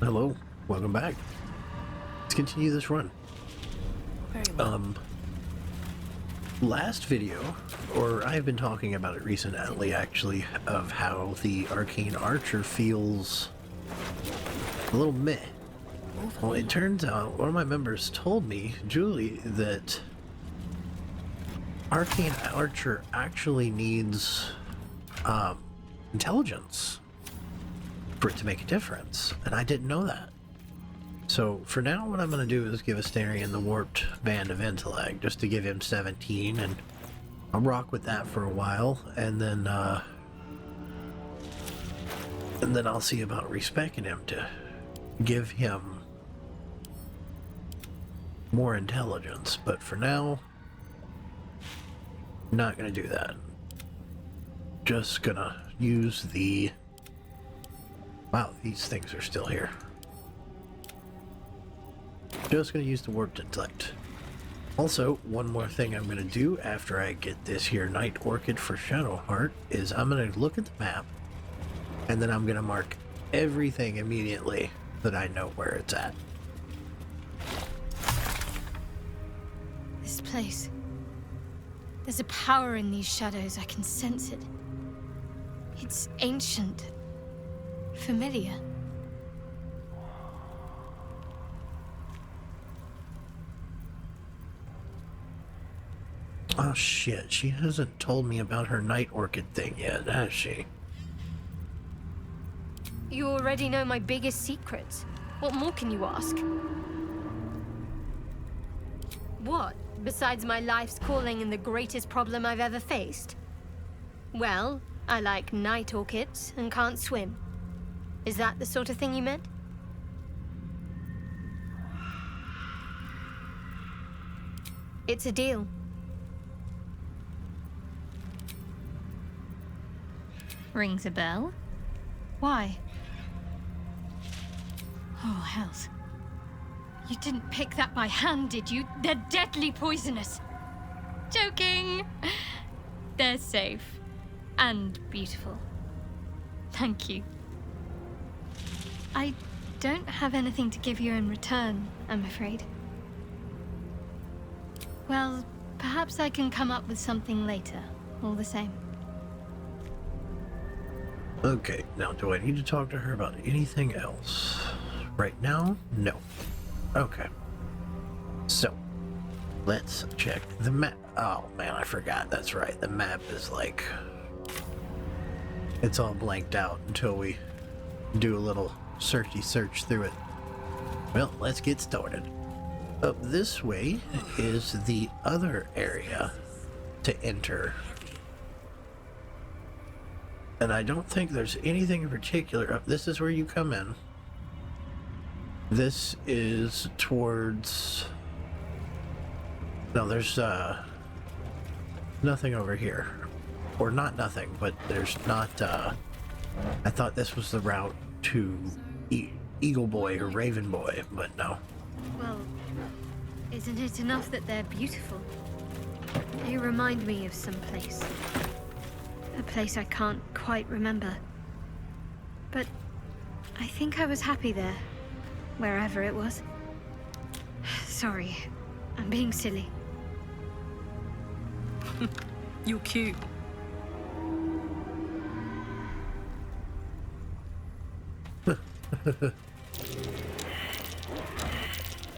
Hello, welcome back. Let's continue this run. Very well. Last video, or I've been talking about it recently actually, of how the Arcane Archer feels a little meh. Well, it turns out one of my members told me, Julie, that Arcane Archer actually needs intelligence for it to make a difference, and I didn't know that. So for now, what I'm going to do is give Astarion the Warped Band of Intellect, just to give him 17, and I'll rock with that for a while, and then I'll see about respecing him to give him more intelligence. But for now, not going to do that. Just going to use the... Wow, these things are still here. Just going to use the Warped Intellect. Also, one more thing I'm going to do after I get this here Night Orchid for Shadowheart is I'm going to look at the map, and then I'm going to mark everything immediately that I know where it's at. This place. There's a power in these shadows. I can sense it. It's ancient. Familiar. Oh shit, she hasn't told me about her Night Orchid thing yet, has she? You already know my biggest secrets. What more can you ask? What, besides my life's calling and the greatest problem I've ever faced? Well, I like night orchids and can't swim. Is that the sort of thing you meant? It's a deal. Rings a bell? Why? Oh, hells. You didn't pick that by hand, did you? They're deadly poisonous. Joking! They're safe. And beautiful. Thank you. I don't have anything to give you in return, I'm afraid. Well, perhaps I can come up with something later, all the same. Okay, now do I need to talk to her about anything else? Right now, no. Okay. So, let's check the map. Oh man, I forgot, that's right. The map is like... It's all blanked out until we do a little searchy search through it. Well, let's get started. Up this way is the other area to enter. And I don't think there's anything in particular up. This is where you come in. This is towards... No, there's nothing over here. Or not nothing, but there's not... I thought this was the route to Eagle Boy or Raven Boy, but no. Well, isn't it enough that they're beautiful? They remind me of some place. A place I can't quite remember. But I think I was happy there, wherever it was. Sorry, I'm being silly. You're cute.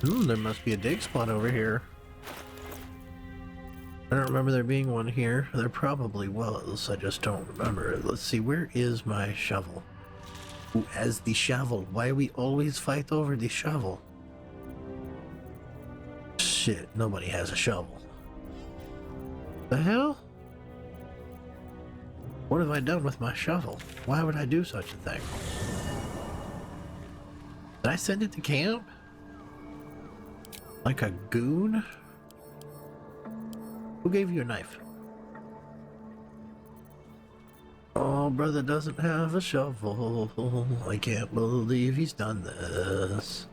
There must be a dig spot over here. I don't remember there being one here. There probably was, I just don't remember. Let's see, where is my shovel? Who has the shovel? Why we always fight over the shovel? Shit, nobody has a shovel. The hell? What have I done with my shovel? Why would I do such a thing? Did I send it to camp? Like a goon? Who gave you a knife? Oh, brother doesn't have a shovel. I can't believe he's done this.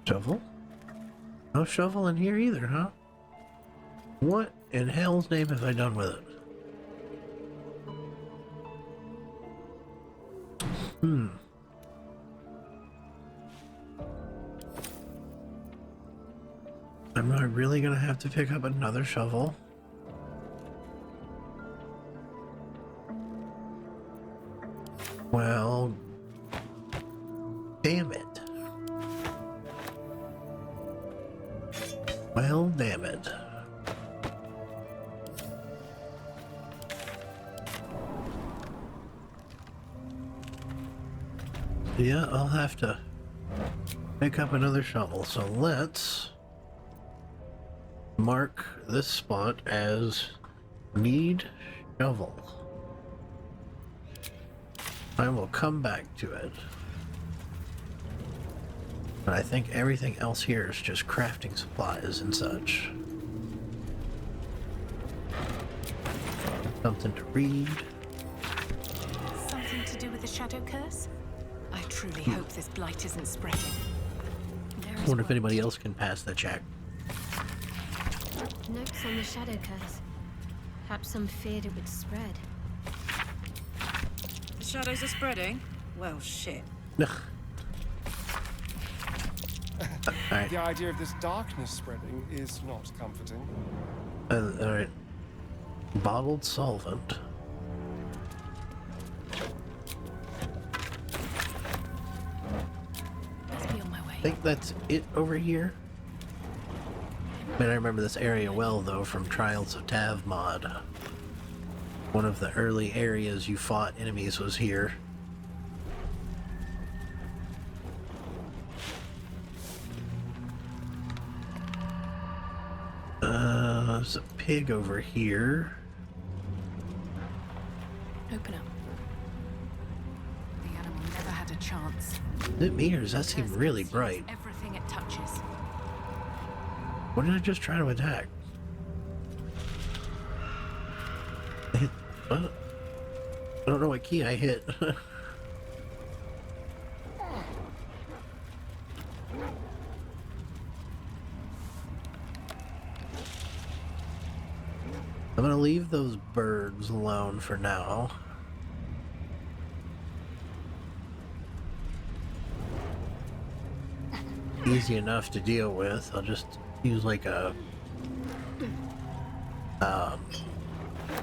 Shovel? No shovel in here either, huh? What in hell's name have I done with it? Am I really gonna have to pick up another shovel? Well, damn it. Well, damn it. Yeah, I'll have to pick up another shovel. So let's mark this spot as need shovel. I will come back to it. But I think everything else here is just crafting supplies and such. Something to read. Something to do with the shadow curse? I truly hope this blight isn't spreading. I wonder if anybody else can pass the check. Notes on the shadow curse. Perhaps some feared it would spread. The shadows are spreading? Well, shit. Alright. The idea of this darkness spreading is not comforting. Alright. Bottled solvent. Let's be on my way. I think that's it over here. Man, I remember this area well, though, from Trials of Tav mod. One of the early areas you fought enemies was here. There's a pig over here. Open up. The animal never had a chance. Is it me, or does that seem really bright? Everything it touches. What did I just try to attack? I hit... What? I don't know what key I hit. I'm gonna leave those birds alone for now. Easy enough to deal with. I'll just use like a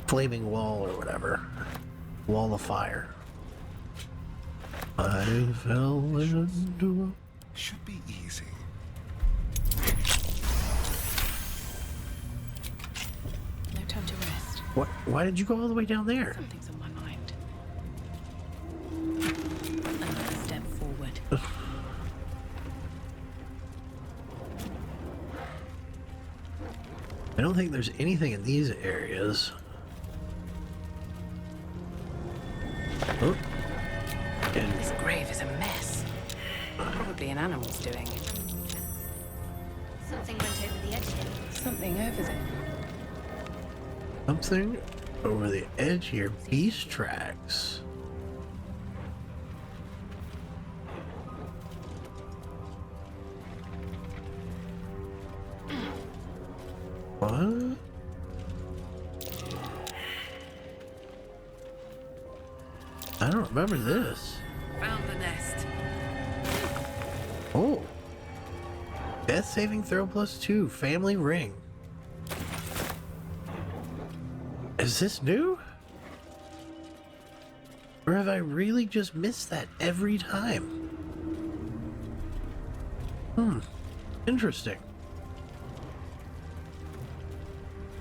flaming wall or whatever. Wall of fire. I fell into Should be easy. No time to rest. What? Why did you go all the way down there? Something's on my mind. Another step forward. I don't think there's anything in these areas. Oh. And This grave is a mess. Probably an animal's doing. Something went over the edge here. Something over there. something over the edge here. Beast tracks. What? I don't remember this. Found the nest. Oh. Death saving throw +2. Family ring. Is this new? Or have I really just missed that every time? Interesting.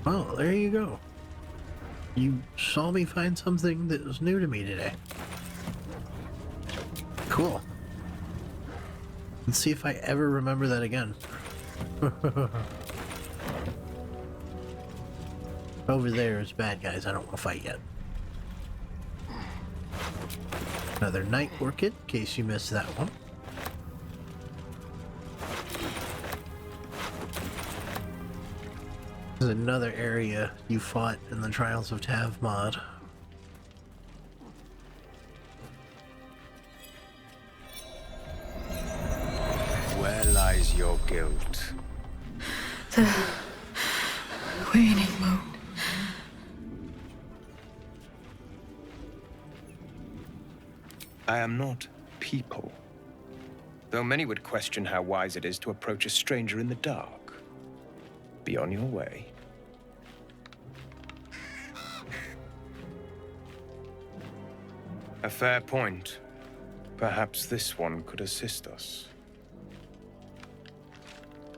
Well, there you go. You saw me find something that was new to me today. Cool. Let's see if I ever remember that again. Over there is bad guys. I don't want to fight yet. Another night orchid, in case you missed that one. This is another area you fought in the Trials of Tav mod. Where lies your guilt? The waning moon. I am not people. Though many would question how wise it is to approach a stranger in the dark. Be on your way. A fair point. Perhaps this one could assist us.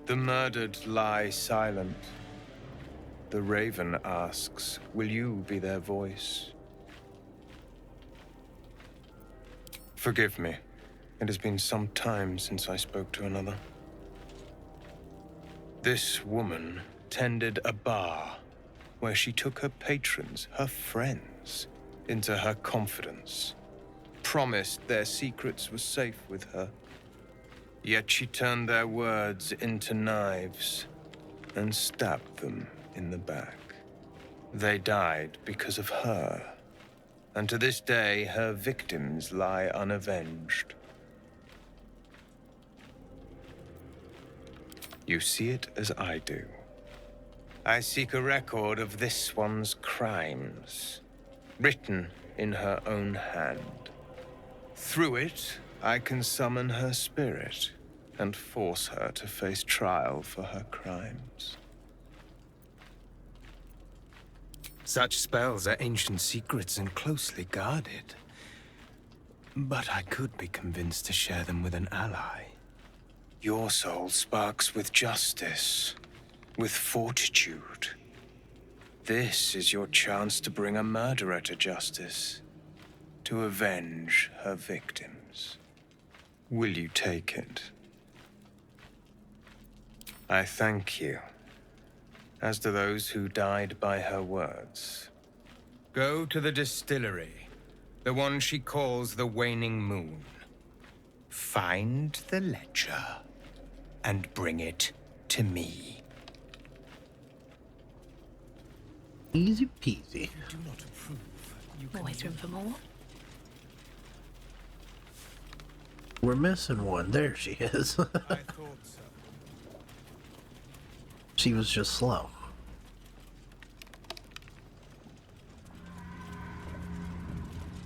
The murdered lie silent. The raven asks, will you be their voice? Forgive me. It has been some time since I spoke to another. This woman tended a bar where she took her patrons, her friends, into her confidence, promised their secrets were safe with her. Yet she turned their words into knives and stabbed them in the back. They died because of her, and to this day her victims lie unavenged. You see it as I do. I seek a record of this one's crimes, written in her own hand. Through it, I can summon her spirit and force her to face trial for her crimes. Such spells are ancient secrets and closely guarded. But I could be convinced to share them with an ally. Your soul sparks with justice, with fortitude. This is your chance to bring a murderer to justice, to avenge her victims. Will you take it? I thank you, as do those who died by her words. Go to the distillery, the one she calls the Waning Moon. Find the ledger and bring it to me. Easy peasy. Do not approve. Always room for more. We're missing one. There she is. I thought so. She was just slow.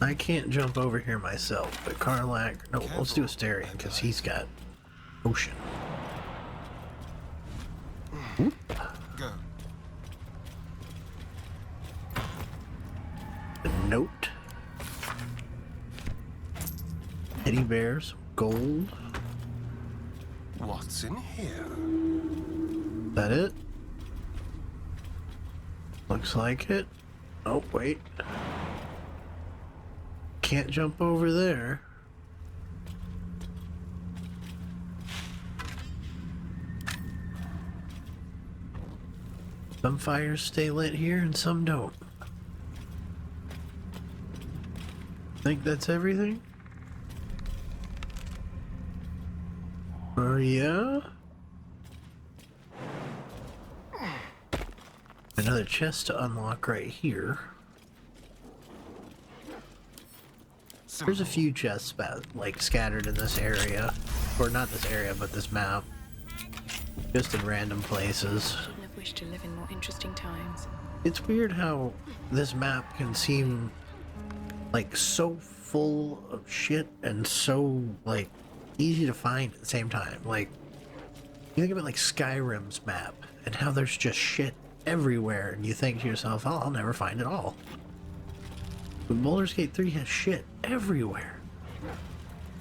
I can't jump over here myself, but Karlach... No, let's do Asterion, because he's got ocean. Oop. Go. A note. Teddy bears, gold. What's in here? Is that it? Looks like it. Oh, wait. Can't jump over there. Some fires stay lit here and some don't. Think that's everything? Yeah? Another chest to unlock right here. There's a few chests like scattered in this area. Or not this area, but this map. Just in random places. Shouldn't have wished to live in more interesting times. It's weird how this map can seem like so full of shit and so like easy to find at the same time. Like, you think of it like Skyrim's map and how there's just shit everywhere, and you think to yourself, oh, I'll never find it all. But Baldur's Gate 3 has shit everywhere,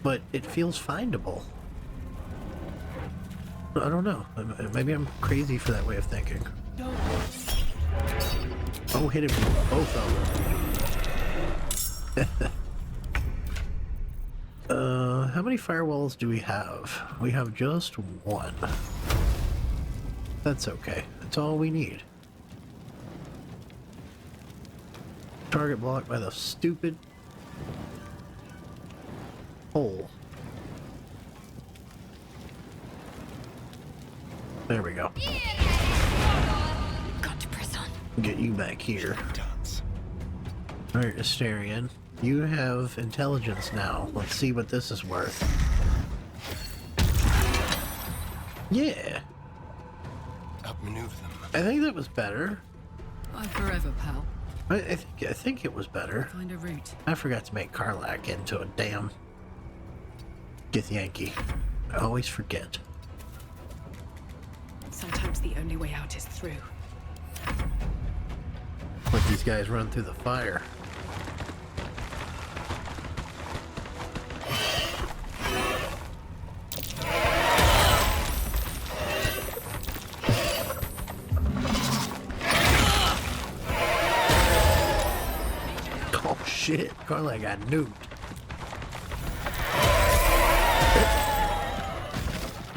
but it feels findable. I don't know. Maybe I'm crazy for that way of thinking. Oh, hit him with both of them. How many firewalls do we have? We have just one. That's okay. That's all we need. Target blocked by the stupid hole. There we go. Got to press on. Get you back here. Alright, Asterion. You have intelligence now. Let's see what this is worth. Yeah. Outmaneuver them. I think that was better. Bye forever, pal. I think it was better. Find a route. I forgot to make Karlach into a damn Githyanki. I always forget. Sometimes the only way out is through. Let these guys run through the fire. Oh shit, Karlach got nuked.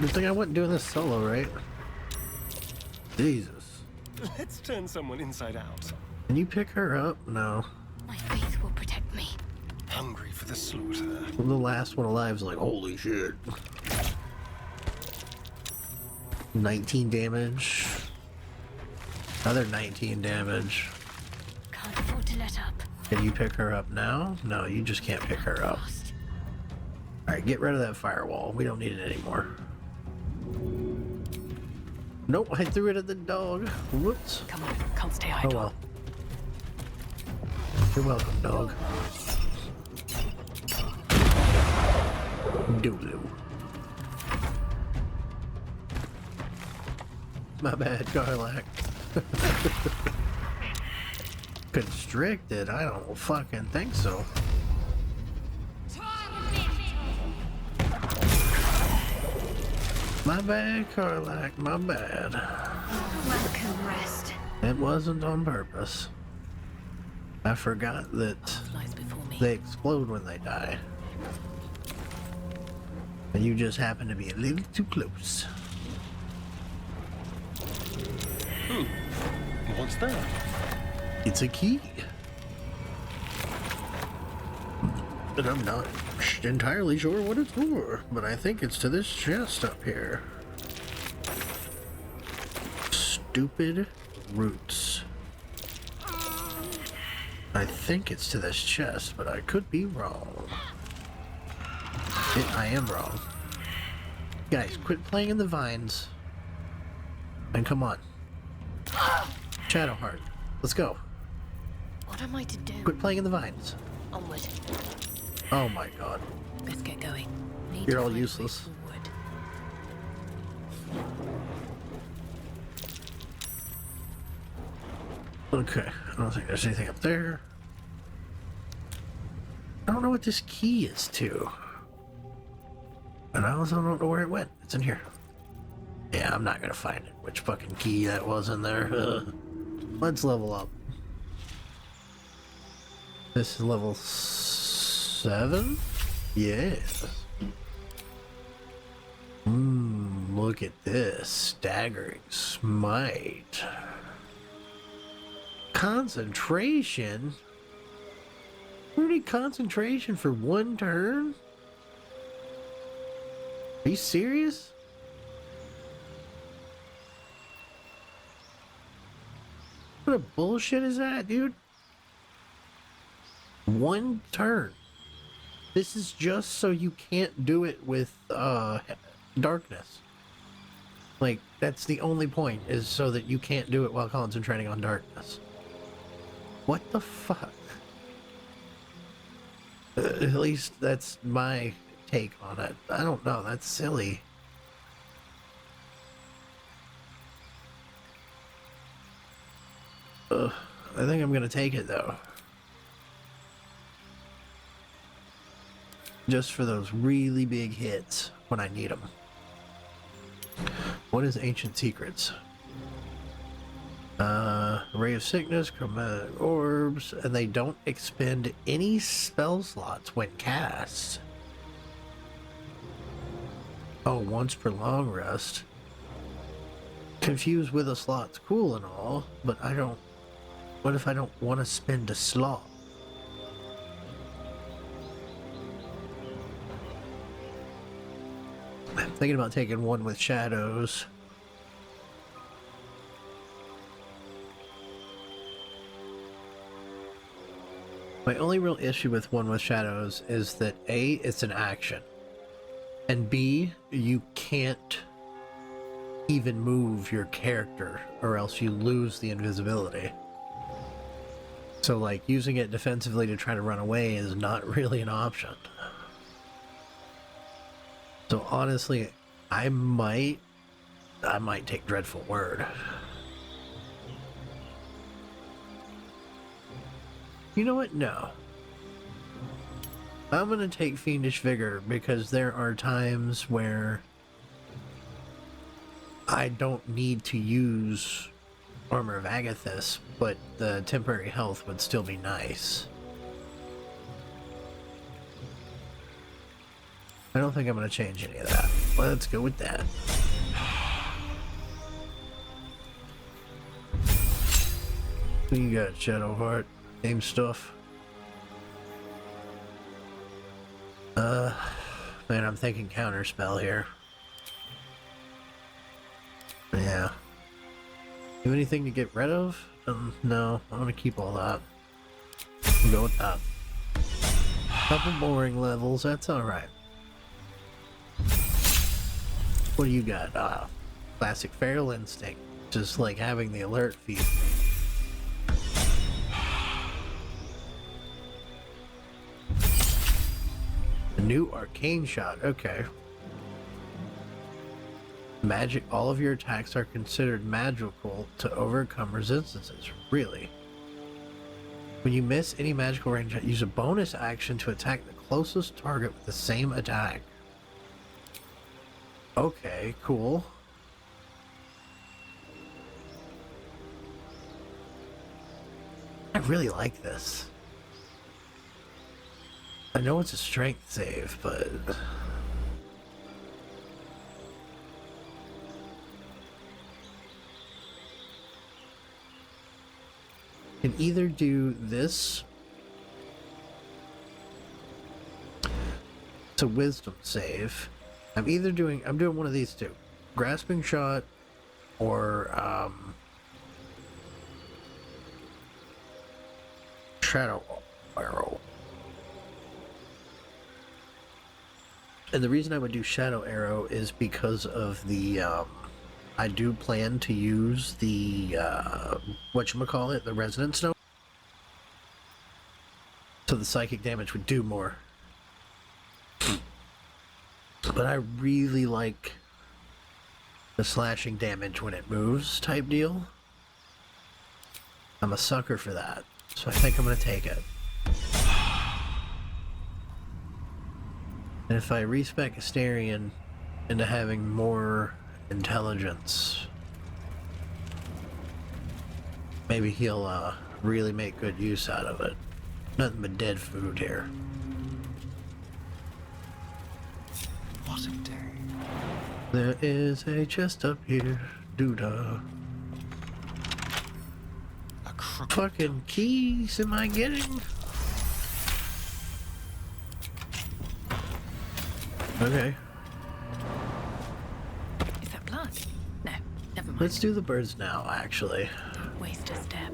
Good thing I wasn't doing this solo, right? Jesus. Let's turn someone inside out. Can you pick her up? No. My faith will protect me. Hungry for the slaughter. The last one alive is like, holy shit. 19 damage. Another 19 damage. Can't afford to let up. Can you pick her up now? No, you just can't pick her up. Lost. Alright, get rid of that firewall. We don't need it anymore. Nope, I threw it at the dog. Whoops. Come on, can't stay Oh idle. well. You're welcome, dog. Doodoo. My bad, Karlach. Constricted? I don't fucking think so. My bad, Karlach, my bad. Welcome, rest. It wasn't on purpose. I forgot that Lies before me. they explode when they die. And you just happen to be a little too close. What's that? It's a key. And I'm not entirely sure what it's for, but I think it's to this chest up here. Stupid roots. I think it's to this chest, but I could be wrong. I am wrong. Guys, quit playing in the vines. And come on. Shadowheart, let's go. What am I to do? Quit playing in the vines. Onward. Oh my god. Let's get going. Need You're to all find a way useless. forward. Okay, I don't think there's anything up there. I don't know what this key is to. And I also don't know where it went. It's in here. Yeah, I'm not gonna find it. Which fucking key that was in there. Let's level up. This is level 7? Yes. Look at this. Staggering smite. Concentration? We need concentration for one turn? Are you serious? What a bullshit is that, dude? One turn. This is just so you can't do it with darkness. Like, that's the only point, is so that you can't do it while concentrating on darkness. What the fuck? At least that's my take on it. I don't know, that's silly. I think I'm gonna take it though. Just for those really big hits when I need them. What is Ancient Secrets? Ray of Sickness, Chromatic Orbs, and they don't expend any spell slots when cast. Oh, once per long rest. Confused with a slot's cool and all, but I don't... What if I don't want to spend a slot? I'm thinking about taking one with shadows. My only real issue with one with shadows is that A, it's an action, and B, you can't even move your character or else you lose the invisibility. So, like, using it defensively to try to run away is not really an option. So, honestly, I might take Dreadful Word. You know what? No. I'm going to take Fiendish Vigor because there are times where I don't need to use Armor of Agathis, but the temporary health would still be nice. I don't think I'm going to change any of that. Let's go with that. What you got, Shadowheart? Same stuff. Man, I'm thinking counterspell here. Yeah. Do anything to get rid of? No, I'm gonna keep all that. I'll go with that. Couple boring levels, that's alright. What do you got? Classic Feral Instinct. Just like having the alert feed. The new Arcane Shot, okay. Magic, all of your attacks are considered magical to overcome resistances. Really? When you miss any magical range, use a bonus action to attack the closest target with the same attack. Okay, cool. I really like this. I know it's a strength save, but... can either do this. It's a wisdom save. I'm doing one of these two. Grasping Shot or Shadow Arrow. And the reason I would do Shadow Arrow is because of the I do plan to use the whatchamacallit, the Resonance Note. So the psychic damage would do more. But I really like the slashing damage when it moves type deal. I'm a sucker for that. So I think I'm going to take it. And if I respec Astarion into having more intelligence, maybe he'll really make good use out of it. Nothing but dead food here. What a day. There is a chest up here. Doodah. A crooked Fucking keys am I getting? Okay. Is that blood? No, never mind. Let's do the birds now, actually. Don't waste a step.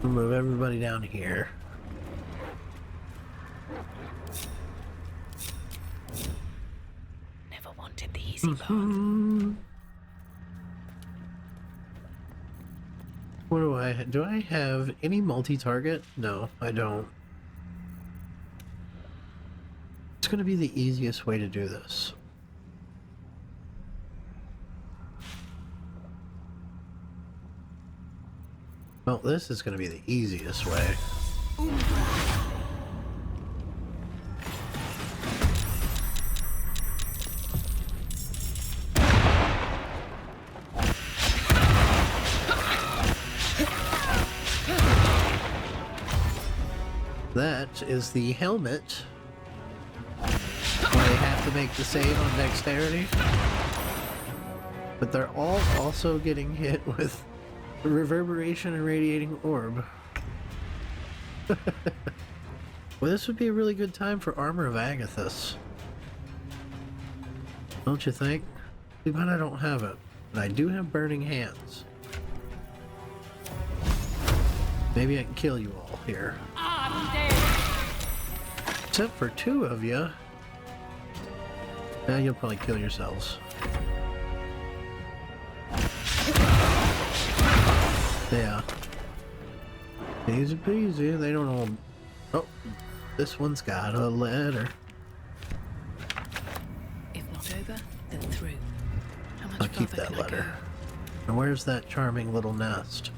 We'll move everybody down here. Never wanted the easy path. What do I have any multi-target? No, I don't. It's going to be the easiest way to do this. Well, this is going to be the easiest way. That is the helmet. Where they have to make the save on dexterity. But they're all also getting hit with reverberation and radiating orb. Well, this would be a really good time for Armor of Agathis. Don't you think? Too bad I don't have it. But I do have Burning Hands. Maybe I can kill you all here. Except for two of you. Now you'll probably kill yourselves. Yeah. Easy peasy. They don't all. Oh, this one's got a letter. If not over, then through. How much I'll keep further that can I letter. go? And where's that charming little nest?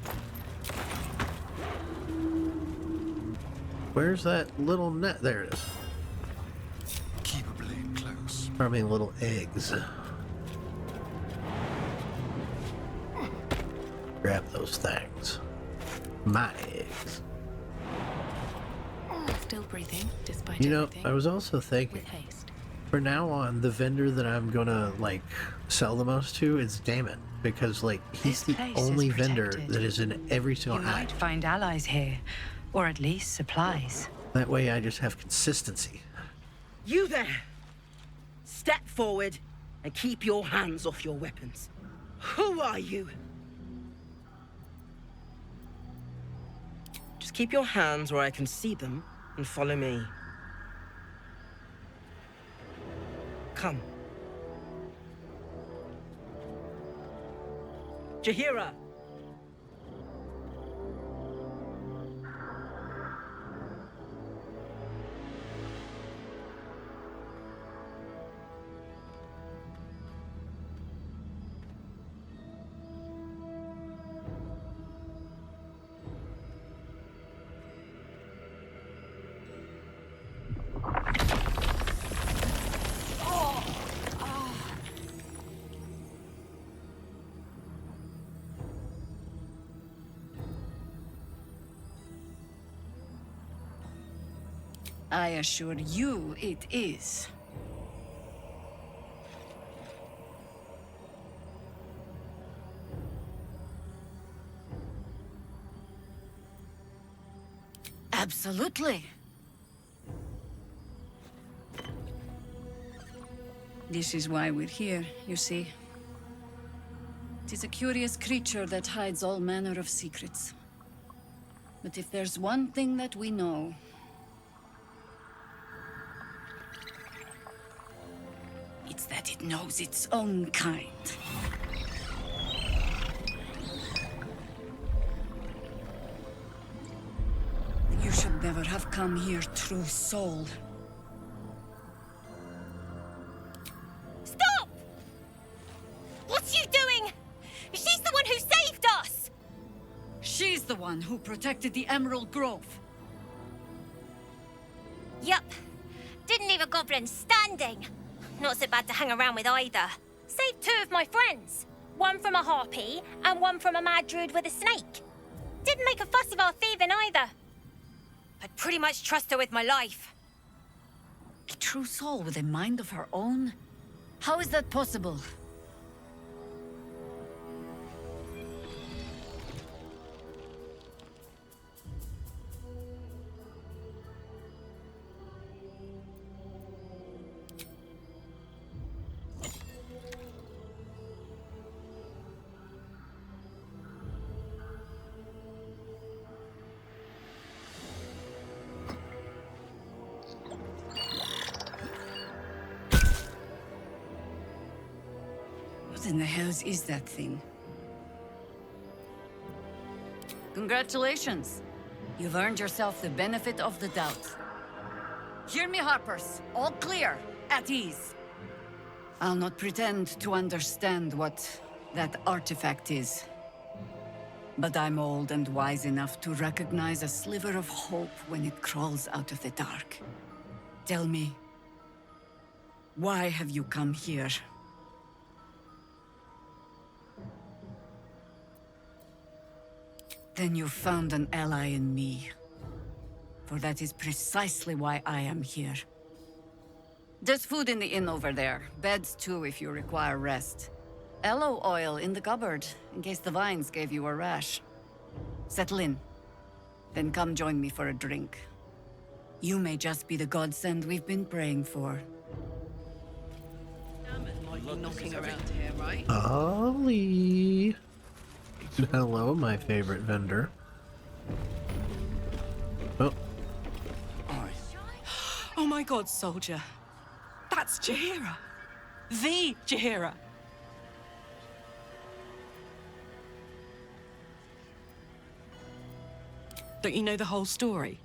Where's that little net? There it is. Keep a blade close. Charming little eggs. Grab those things. My eggs. Still breathing, despite You know, everything. I was also thinking, With haste. for now on, the vendor that I'm gonna, like, sell the most to is Damon. Because, like, he's This the place is only vendor protected. that is in every You single might act. find allies here, or at least supplies. That way I just have consistency. You there! Step forward and keep your hands off your weapons. Who are you? Just keep your hands where I can see them and follow me. Come. Jaheira! I assure you it is. Absolutely. This is why we're here, you see. It is a curious creature that hides all manner of secrets. But if there's one thing that we know, it's that it knows its own kind. You should never have come here, true soul. Stop! What's you doing? She's the one who saved us! She's the one who protected the Emerald Grove. Yup. Didn't leave a goblin standing. Not so bad to hang around with either. Saved two of my friends. One from a harpy, and one from a mad druid with a snake. Didn't make a fuss of our thieving either. I'd pretty much trust her with my life. A true soul with a mind of her own? How is that possible? What in the hells is that thing? Congratulations. You've earned yourself the benefit of the doubt. Hear me, Harpers. All clear. At ease. I'll not pretend to understand what that artifact is. But I'm old and wise enough to recognize a sliver of hope when it crawls out of the dark. Tell me, why have you come here? Then you found an ally in me. For that is precisely why I am here. There's food in the inn over there. Beds too if you require rest. Aloe oil in the cupboard, in case the vines gave you a rash. Settle in. Then come join me for a drink. You may just be the godsend we've been praying for. Knocking around here, right? Ollie. Hello, my favorite vendor. Oh, Oh my god, soldier. That's Jaheira. The Jaheira. Don't you know the whole story?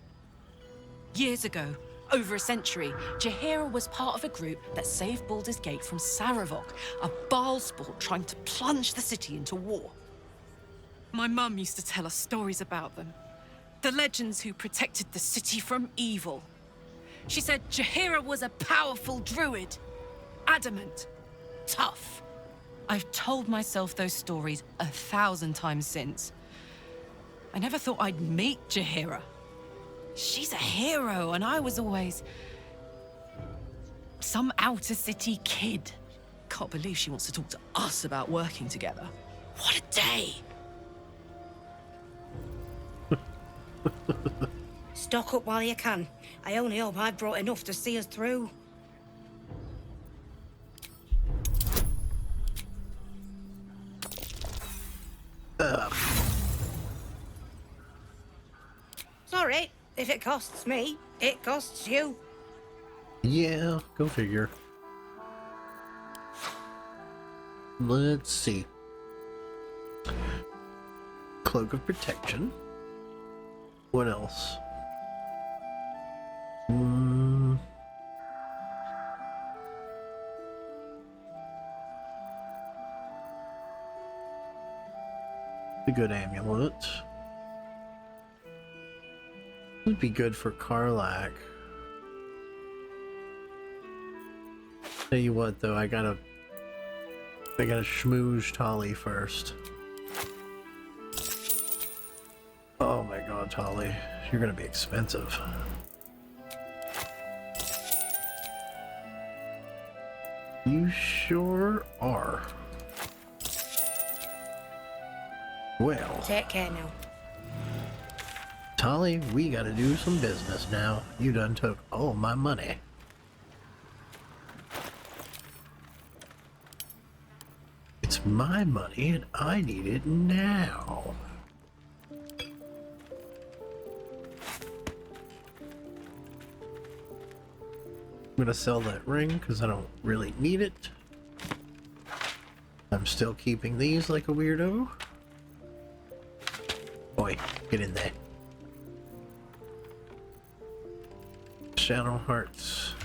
Years ago, over a century, Jaheira was part of a group that saved Baldur's Gate from Saravok, a Baalspawn trying to plunge the city into war. My mum used to tell us stories about them. The legends who protected the city from evil. She said Jaheira was a powerful druid. Adamant. Tough. I've told myself those stories 1,000 times since. I never thought I'd meet Jaheira. She's a hero, and I was always... some outer city kid. Can't believe she wants to talk to us about working together. What a day! Stock up while you can. I only hope I've brought enough to see us through. Sorry, if it costs me, it costs you. Yeah, go figure. Let's see. Cloak of Protection. What else? A good amulet. Would be good for Karlach. Tell you what though, I gotta schmooze Tali first. Oh my god, Tali, you're gonna be expensive. You sure are. Well, Take care now. Tali, we gotta do some business now. You done took all my money. It's my money and I need it now. I'm gonna sell that ring because I don't really need it. I'm still keeping these like a weirdo. Boy, get in there. Shadow Hearts.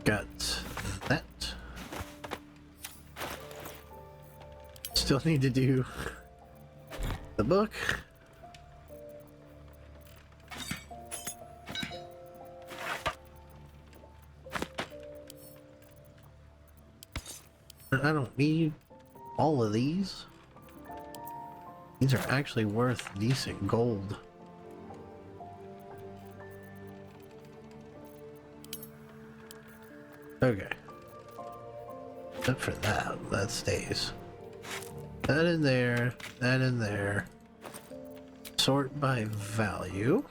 Got that. Still need to do the book. I don't need all of these. These are actually worth decent gold. Okay. Except for that, that stays. That in there, that in there. Sort by value.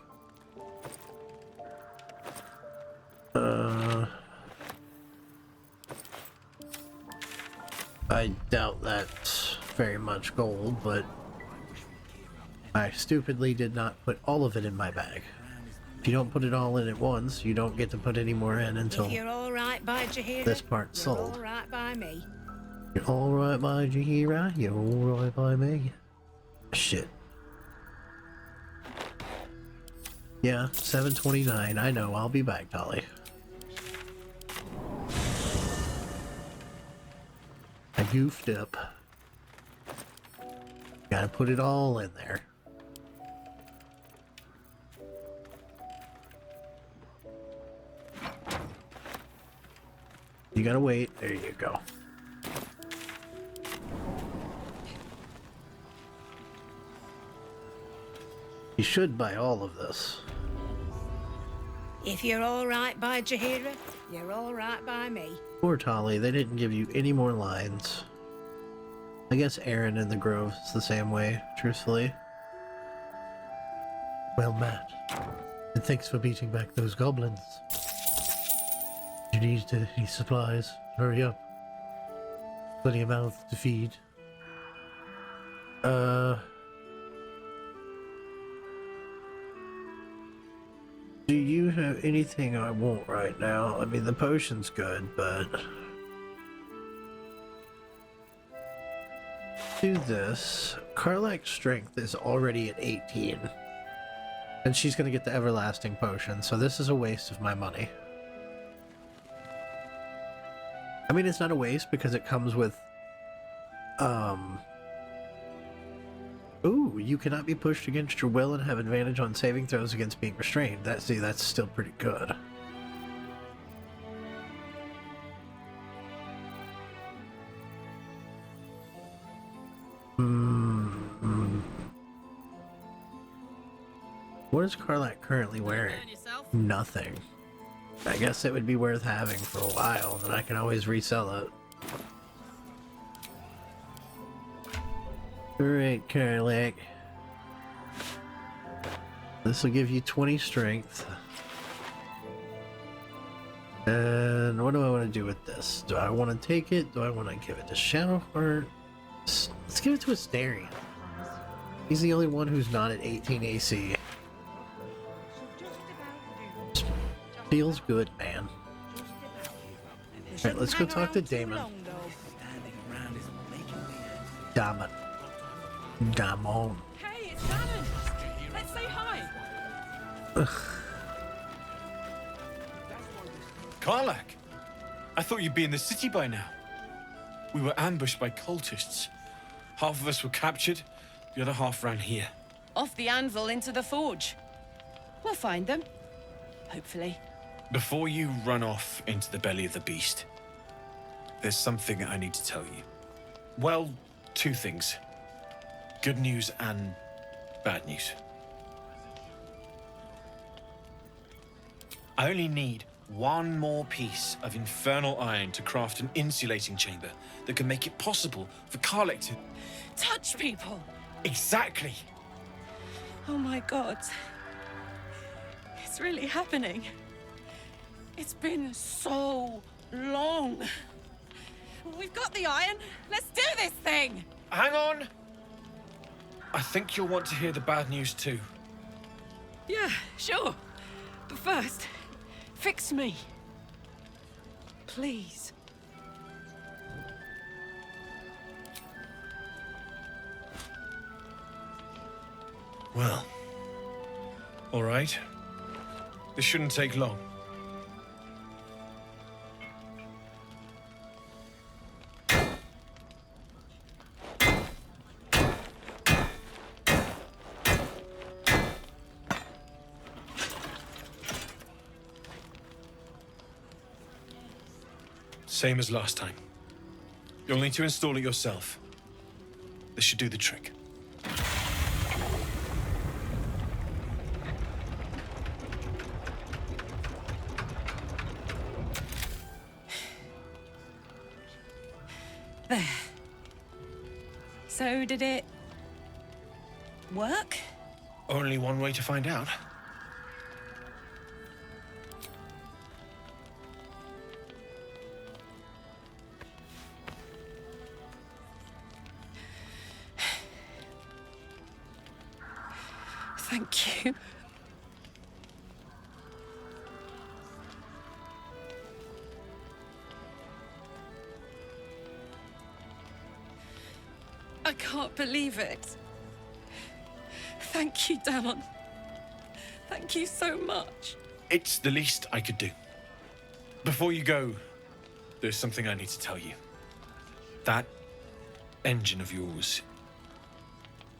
I doubt that's very much gold, but I stupidly did not put all of it in my bag. If you don't put it all in at once, you don't get to put any more in until If you're all right by Jaheira, this part's you're sold. all right by me. You're alright by Jaheira, you're alright by me. Shit. Yeah, 7:29. I know, I'll be back, Tali. I goofed up. Gotta put it all in there. You gotta wait. There you go. You should buy all of this. If you're all right by Jaheira, you're all right by me. Poor Tali, they didn't give you any more lines. I guess Aaron in the Grove is the same way, truthfully. Well, Matt, and thanks for beating back those goblins. You need any supplies? Hurry up. Plenty of mouths to feed. Do you have anything I want right now? I mean, the potion's good, but... do this. Karlach's strength is already at 18. And she's going to get the everlasting potion, so this is a waste of my money. I mean, it's not a waste because it comes with, ooh, you cannot be pushed against your will and have advantage on saving throws against being restrained. That's still pretty good. What is Karlak currently wearing? Nothing. I guess it would be worth having for a while, and I can always resell it. Alright, Karlak. This will give you 20 strength. And what do I want to do with this? Do I want to take it? Do I want to give it to Shadowheart? Let's give it to Astarion. He's the only one who's not at 18 AC. Feels good, man. Alright, let's go talk to Damon. Damon. Hey, it's Shannon. Let's say hi. Karlak, I thought you'd be in the city by now. We were ambushed by cultists. Half of us were captured, the other half ran here. Off the anvil into the forge. We'll find them. Hopefully. Before you run off into the belly of the beast, there's something I need to tell you. Well, two things. Good news and bad news. I only need one more piece of infernal iron to craft an insulating chamber that can make it possible for Karlak to touch people. Exactly. Oh my god. It's really happening. It's been so long. We've got the iron. Let's do this thing. Hang on. I think you'll want to hear the bad news too. Yeah, sure. But first, fix me. Please. Well, all right. This shouldn't take long. Same as last time. You'll need to install it yourself. This should do the trick. There. So did it work? Only one way to find out. Thank you. I can't believe it. Thank you, Damon. Thank you so much. It's the least I could do. Before you go, there's something I need to tell you. That engine of yours,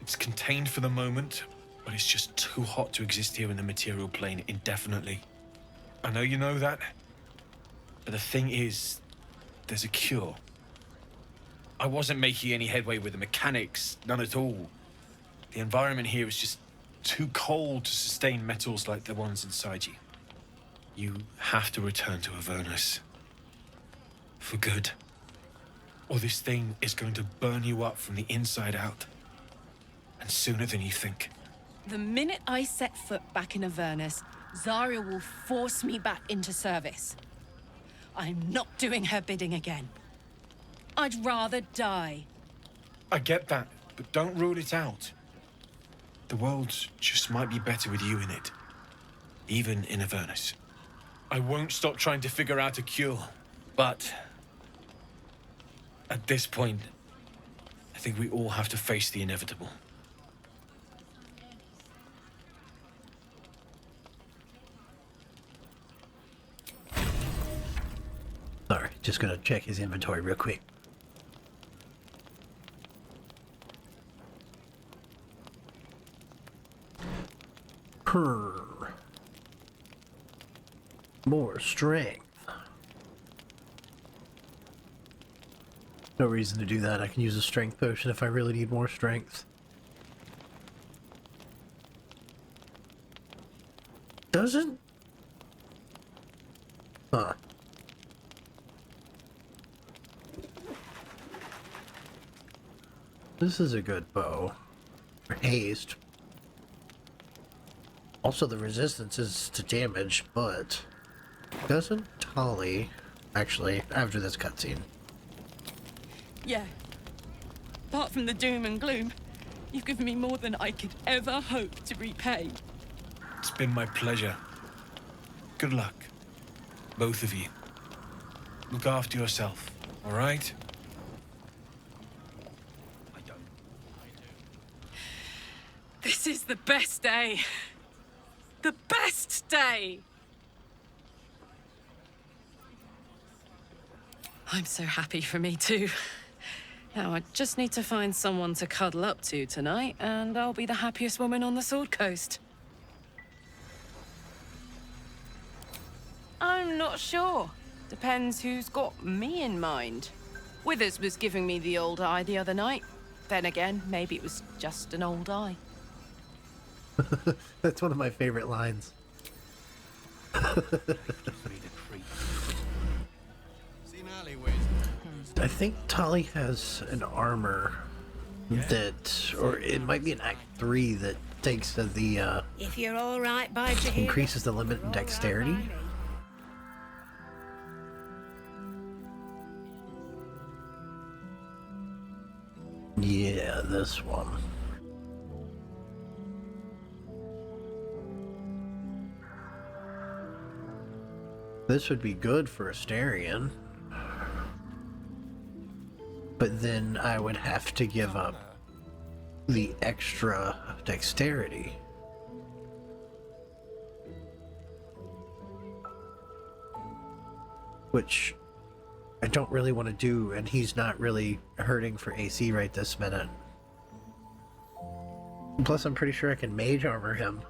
it's contained for the moment, but it's just too hot to exist here in the material plane indefinitely. I know you know that, but the thing is, there's a cure. I wasn't making any headway with the mechanics, none at all. The environment here is just too cold to sustain metals like the ones inside you. You have to return to Avernus. For good. Or this thing is going to burn you up from the inside out. And sooner than you think. The minute I set foot back in Avernus, Zarya will force me back into service. I'm not doing her bidding again. I'd rather die. I get that, but don't rule it out. The world just might be better with you in it. Even in Avernus. I won't stop trying to figure out a cure, but at this point, I think we all have to face the inevitable. Sorry, just gonna check his inventory real quick. More strength. No reason to do that. I can use a strength potion if I really need more strength. Doesn't? Huh. This is a good bow. For haste. Also, the resistance is to damage, but doesn't Tali actually after this cutscene? Yeah. Apart from the doom and gloom, you've given me more than I could ever hope to repay. It's been my pleasure. Good luck, both of you. Look after yourself, all right? This is the best day. The best day! I'm so happy for me too. Now I just need to find someone to cuddle up to tonight, and I'll be the happiest woman on the Sword Coast. I'm not sure. Depends who's got me in mind. Withers was giving me the old eye the other night. Then again, maybe it was just an old eye. That's one of my favorite lines. I think Tali has an armor that, or it might be an Act 3 that takes the, If you're all right by Jahira, increases the limit in dexterity. Yeah, this one. This would be good for Astarion. But then I would have to give up the extra dexterity. Which I don't really want to do, and he's not really hurting for AC right this minute. Plus, I'm pretty sure I can mage armor him,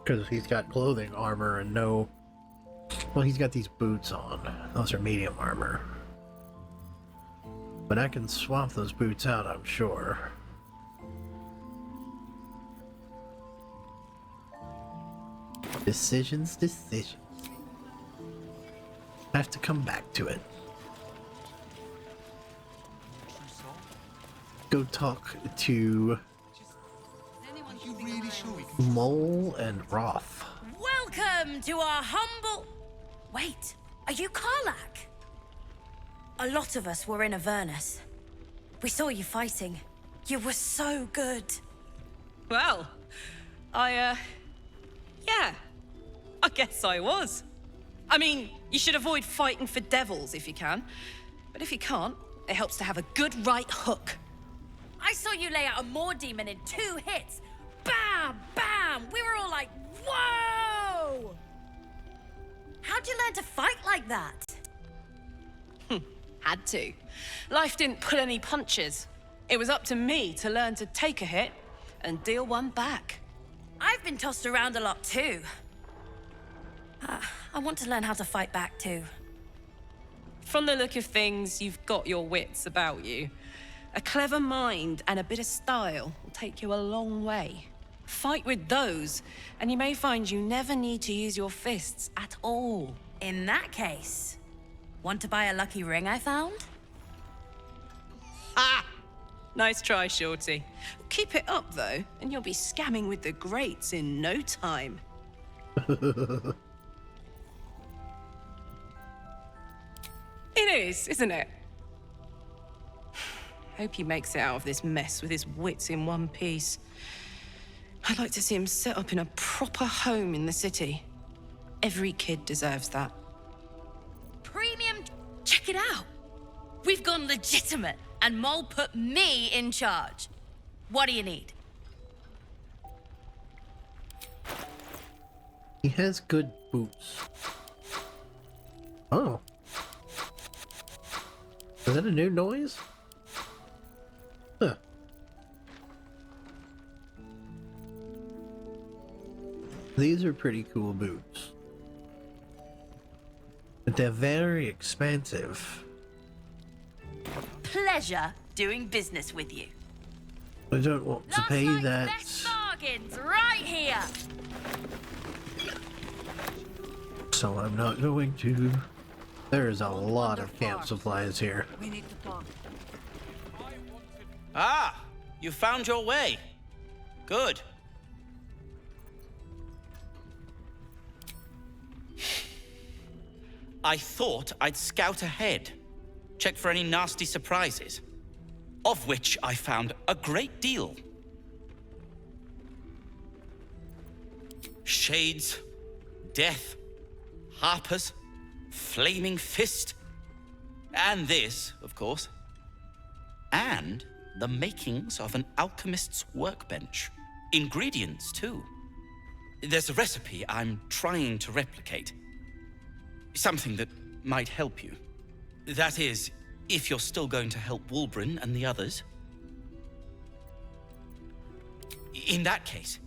because he's got clothing armor and no... Well, he's got these boots on. Those are medium armor. But I can swap those boots out, I'm sure. Decisions. I have to come back to it. Go talk to Mole and Roth. welcome to our humble... Wait, are you Karlach? A lot of us were in Avernus. We saw you fighting. You were so good. Well, yeah, I guess I was. I mean, you should avoid fighting for devils if you can. But if you can't, it helps to have a good right hook. I saw you lay out a Moor demon in 2 hits. Bam! Bam! We were all like, whoa! How'd you learn to fight like that? Had to. Life didn't pull any punches. It was up to me to learn to take a hit and deal one back. I've been tossed around a lot too. I want to learn how to fight back too. From the look of things, you've got your wits about you. A clever mind and a bit of style will take you a long way. Fight with those, and you may find you never need to use your fists at all. In that case, want to buy a lucky ring I found? Ah! Nice try, Shorty. Keep it up, though, and you'll be scamming with the greats in no time. It is, isn't it? Hope he makes it out of this mess with his wits in one piece. I'd like to see him set up in a proper home in the city. Every kid deserves that. Premium, check it out. We've gone legitimate, and Mole put me in charge. What do you need? He has good boots. Oh. Is that a new noise? Huh. These are pretty cool boots. But they're very expensive. Pleasure doing business with you. I don't want to pay that. Best bargains right here. So I'm not going to. There is a lot of camp supplies here. We need to talk. Ah, you found your way. Good. I thought I'd scout ahead, check for any nasty surprises, of which I found a great deal. Shades, death, harpers, flaming fist, and this, of course, and the makings of an alchemist's workbench. Ingredients, too. There's a recipe I'm trying to replicate. Something that might help you. That is, if you're still going to help Wulbren and the others. In that case,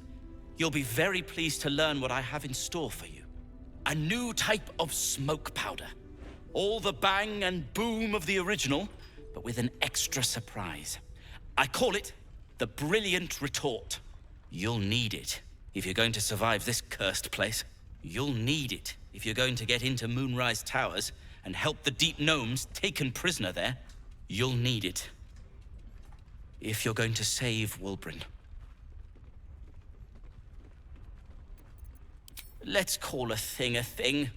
you'll be very pleased to learn what I have in store for you. A new type of smoke powder. All the bang and boom of the original, but with an extra surprise. I call it the Brilliant Retort. You'll need it if you're going to survive this cursed place. You'll need it if you're going to get into Moonrise Towers and help the Deep Gnomes taken prisoner there. You'll need it if you're going to save Wulbren. Let's call a thing a thing.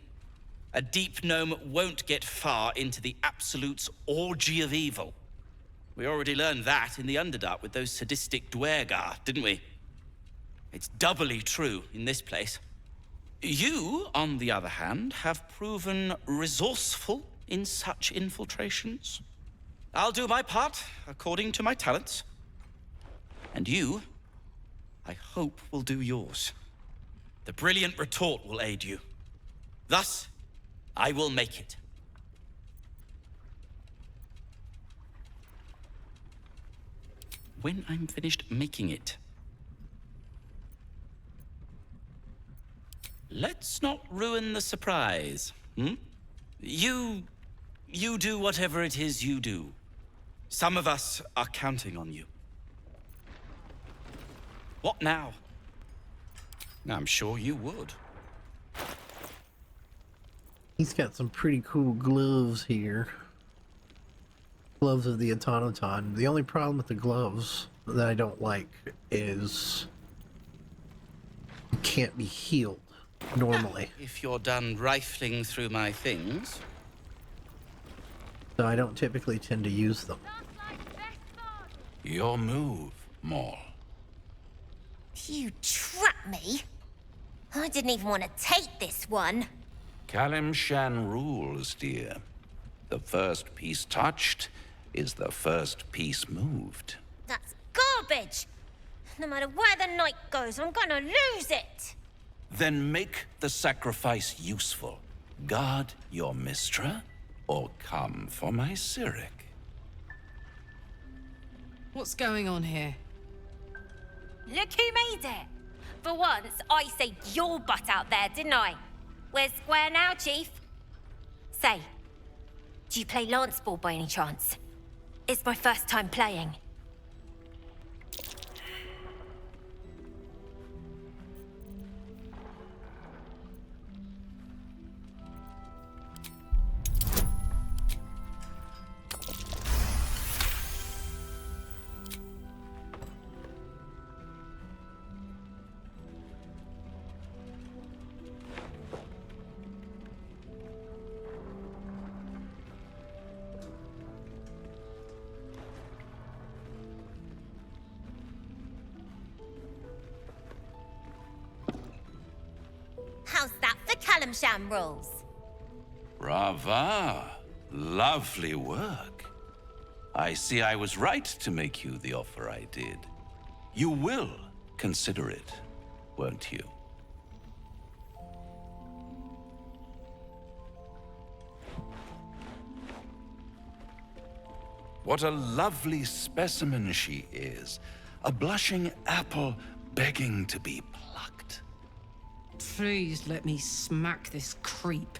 A Deep Gnome won't get far into the Absolute's orgy of evil. We already learned that in the Underdark with those sadistic Dwergar, didn't we? It's doubly true in this place. You, on the other hand, have proven resourceful in such infiltrations. I'll do my part according to my talents. And you, I hope, will do yours. The Brilliant Retort will aid you. Thus, I will make it. When I'm finished making it, let's not ruin the surprise, hmm? You do whatever it is you do. Some of us are counting on you. What now? I'm sure you would. He's got some pretty cool gloves here. Gloves of the automaton. The only problem with the gloves that I don't like is you can't be healed normally. If you're done rifling through my things. So I don't typically tend to use them. Your move, Maul. You trapped me? I didn't even want to take this one. Kalimshan rules, dear. The first piece touched is the first piece moved. That's garbage! No matter where the night goes, I'm gonna lose it! Then make the sacrifice useful. Guard your Mistra, or come for my Cyric. What's going on here? Look who made it! For once, I saved your butt out there, didn't I? We're square now, Chief. Say, do you play lance ball by any chance? It's my first time playing. How's that for Kalimshan rules? Brava. Lovely work. I see I was right to make you the offer I did. You will consider it, won't you? What a lovely specimen she is. A blushing apple begging to be plucked. Please let me smack this creep.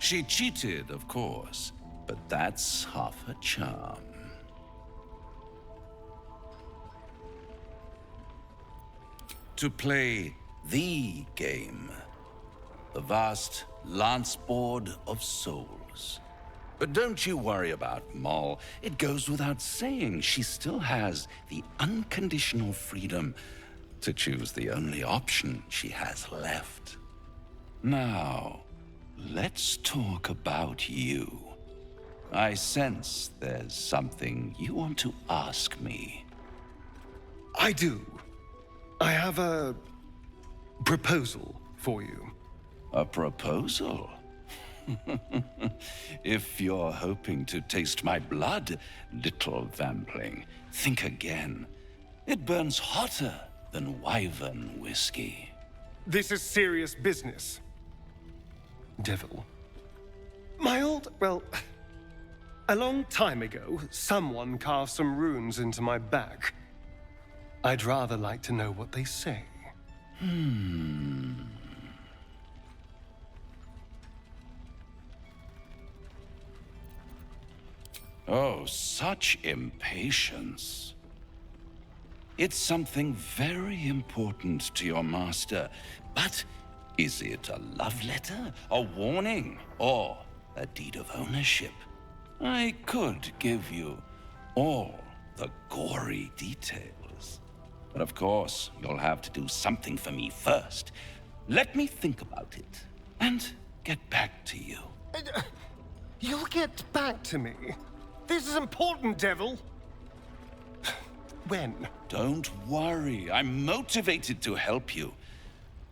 She cheated, of course, but that's half her charm. To play the game, the vast lance board of souls. But don't you worry about Moll. It goes without saying she still has the unconditional freedom to choose the only option she has left. Now, let's talk about you. I sense there's something you want to ask me. I do. I have a proposal for you. A proposal? If you're hoping to taste my blood, little vampling, think again. It burns hotter than wyvern whiskey. This is serious business. Devil. A long time ago, someone carved some runes into my back. I'd rather like to know what they say. Oh, such impatience. It's something very important to your master, but is it a love letter, a warning, or a deed of ownership? I could give you all the gory details, but of course, you'll have to do something for me first. Let me think about it, and get back to you. You'll get back to me? This is important, Devil. When? Don't worry, I'm motivated to help you.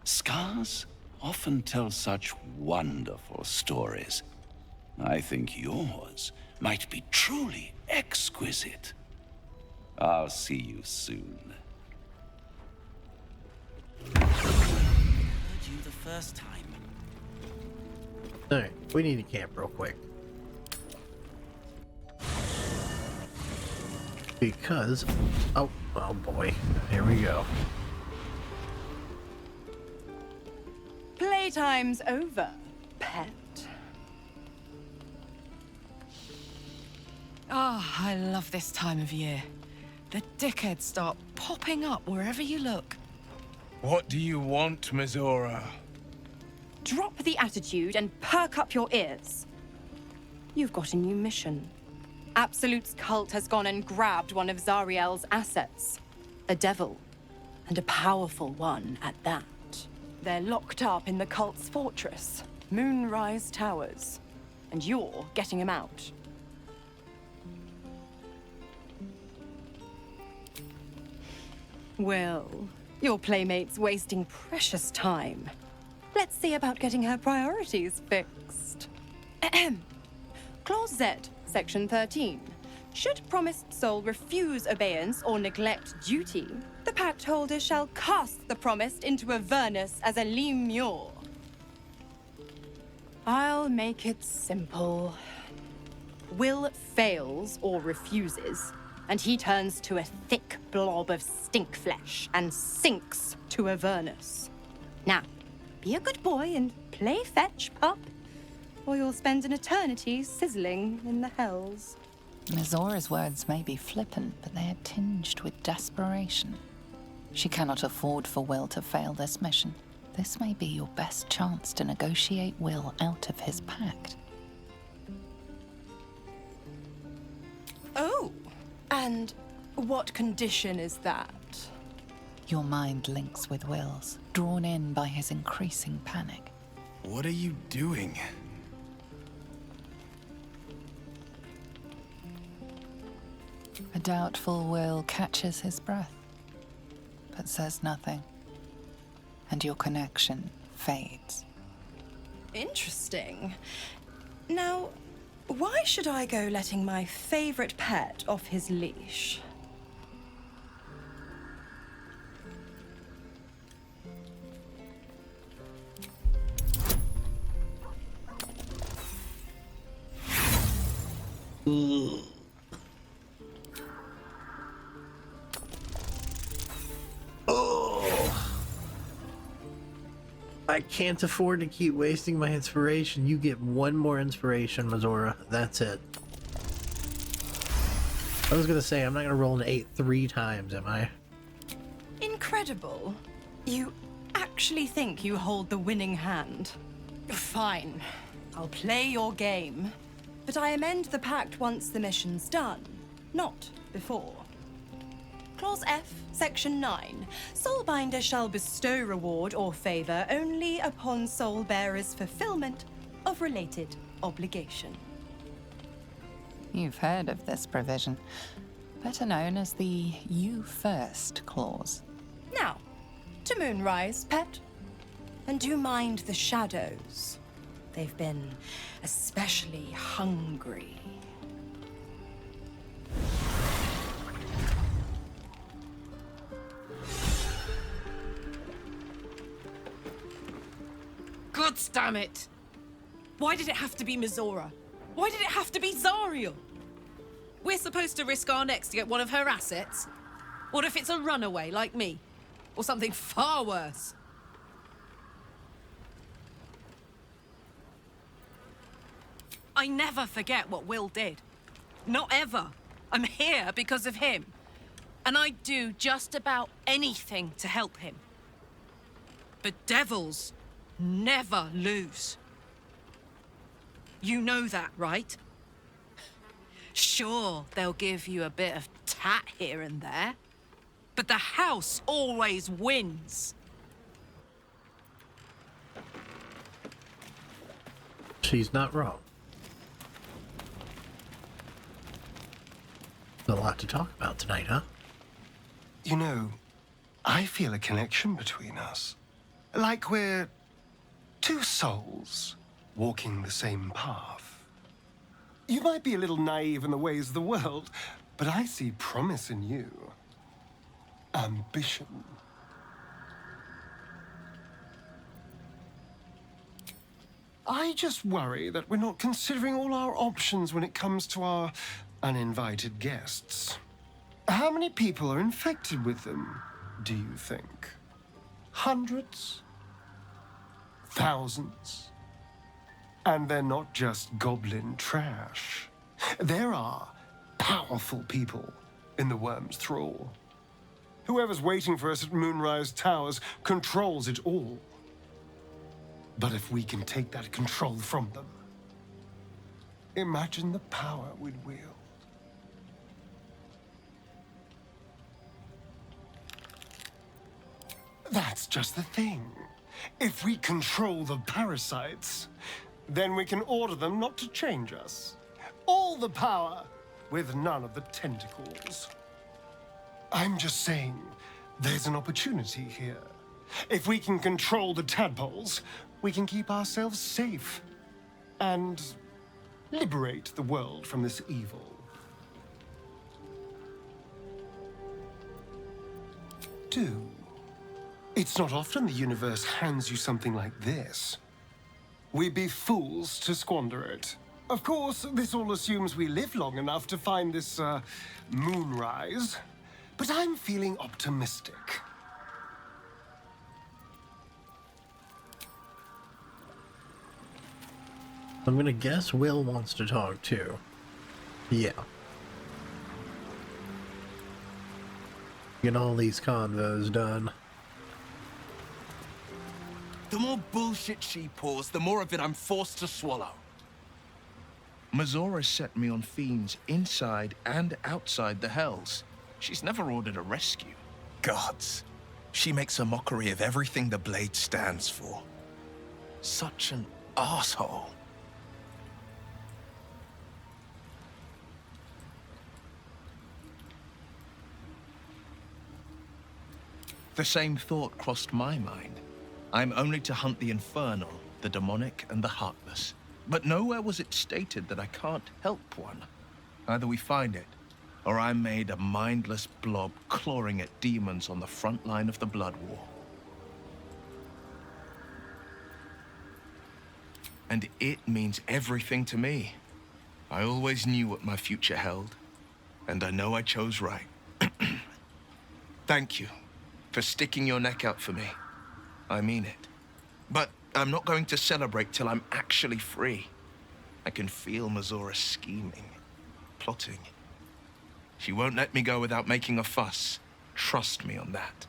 Scars often tell such wonderful stories. I think yours might be truly exquisite. I'll see you soon. Heard you the first time. Alright, we need to camp real quick. Because, oh boy, here we go. Playtime's over, pet. I love this time of year. The dickheads start popping up wherever you look. What do you want, Mizora? Drop the attitude and perk up your ears. You've got a new mission. Absolute's cult has gone and grabbed one of Zariel's assets. A devil. And a powerful one at that. They're locked up in the cult's fortress, Moonrise Towers. And you're getting him out. Well, your playmate's wasting precious time. Let's see about getting her priorities fixed. Clause Z, Section 13. Should promised soul refuse obeyance or neglect duty, the pact holder shall cast the promised into Avernus as a lemure. I'll make it simple. Will fails or refuses, and he turns to a thick blob of stink flesh and sinks to Avernus. Now, be a good boy and play fetch, pup, or you'll spend an eternity sizzling in the hells. Mizora's words may be flippant, but they are tinged with desperation. She cannot afford for Will to fail this mission. This may be your best chance to negotiate Will out of his pact. Oh, and what condition is that? Your mind links with Will's, drawn in by his increasing panic. What are you doing? A doubtful Will catches his breath, but says nothing, and your connection fades. Interesting. Now, why should I go letting my favorite pet off his leash? I can't afford to keep wasting my inspiration. You get one more inspiration, Mazora. That's it. I was gonna say, I'm not gonna roll an 8 3 times, am I? Incredible. You actually think you hold the winning hand? Fine. I'll play your game. But I amend the pact once the mission's done, not before. Clause F, Section 9. Soulbinder shall bestow reward or favor only upon soul bearer's fulfillment of related obligation. You've heard of this provision, better known as the You First clause. Now, to Moonrise, pet. And do mind the shadows. They've been especially hungry. God damn it! Why did it have to be Mizora? Why did it have to be Zariel? We're supposed to risk our necks to get one of her assets? What if it's a runaway like me? Or something far worse? I never forget what Will did. Not ever. I'm here because of him. And I'd do just about anything to help him. But devils never lose. You know that, right? Sure, they'll give you a bit of tat here and there, but the house always wins. She's not wrong. A lot to talk about tonight, huh? You know, I feel a connection between us. Like we're two souls walking the same path. You might be a little naive in the ways of the world, but I see promise in you. Ambition. I just worry that we're not considering all our options when it comes to our uninvited guests. How many people are infected with them, do you think? Hundreds? Thousands? And they're not just goblin trash. There are powerful people in the Worm's thrall. Whoever's waiting for us at Moonrise Towers controls it all. But if we can take that control from them, imagine the power we'd wield. That's just the thing. If we control the parasites, then we can order them not to change us. All the power, with none of the tentacles. I'm just saying, there's an opportunity here. If we can control the tadpoles, we can keep ourselves safe. And liberate the world from this evil. Do. It's not often the universe hands you something like this. We'd be fools to squander it. Of course, this all assumes we live long enough to find this, moonrise. But I'm feeling optimistic. I'm gonna guess Will wants to talk too. Yeah. Get all these convos done. The more bullshit she pours, the more of it I'm forced to swallow. Mizora set me on fiends inside and outside the Hells. She's never ordered a rescue. Gods. She makes a mockery of everything the Blade stands for. Such an asshole. The same thought crossed my mind. I'm only to hunt the infernal, the demonic, and the heartless. But nowhere was it stated that I can't help one. Either we find it, or I'm made a mindless blob clawing at demons on the front line of the Blood War. And it means everything to me. I always knew what my future held, and I know I chose right. Thank you for sticking your neck out for me. I mean it. But I'm not going to celebrate till I'm actually free. I can feel Mazora scheming, plotting. She won't let me go without making a fuss. Trust me on that.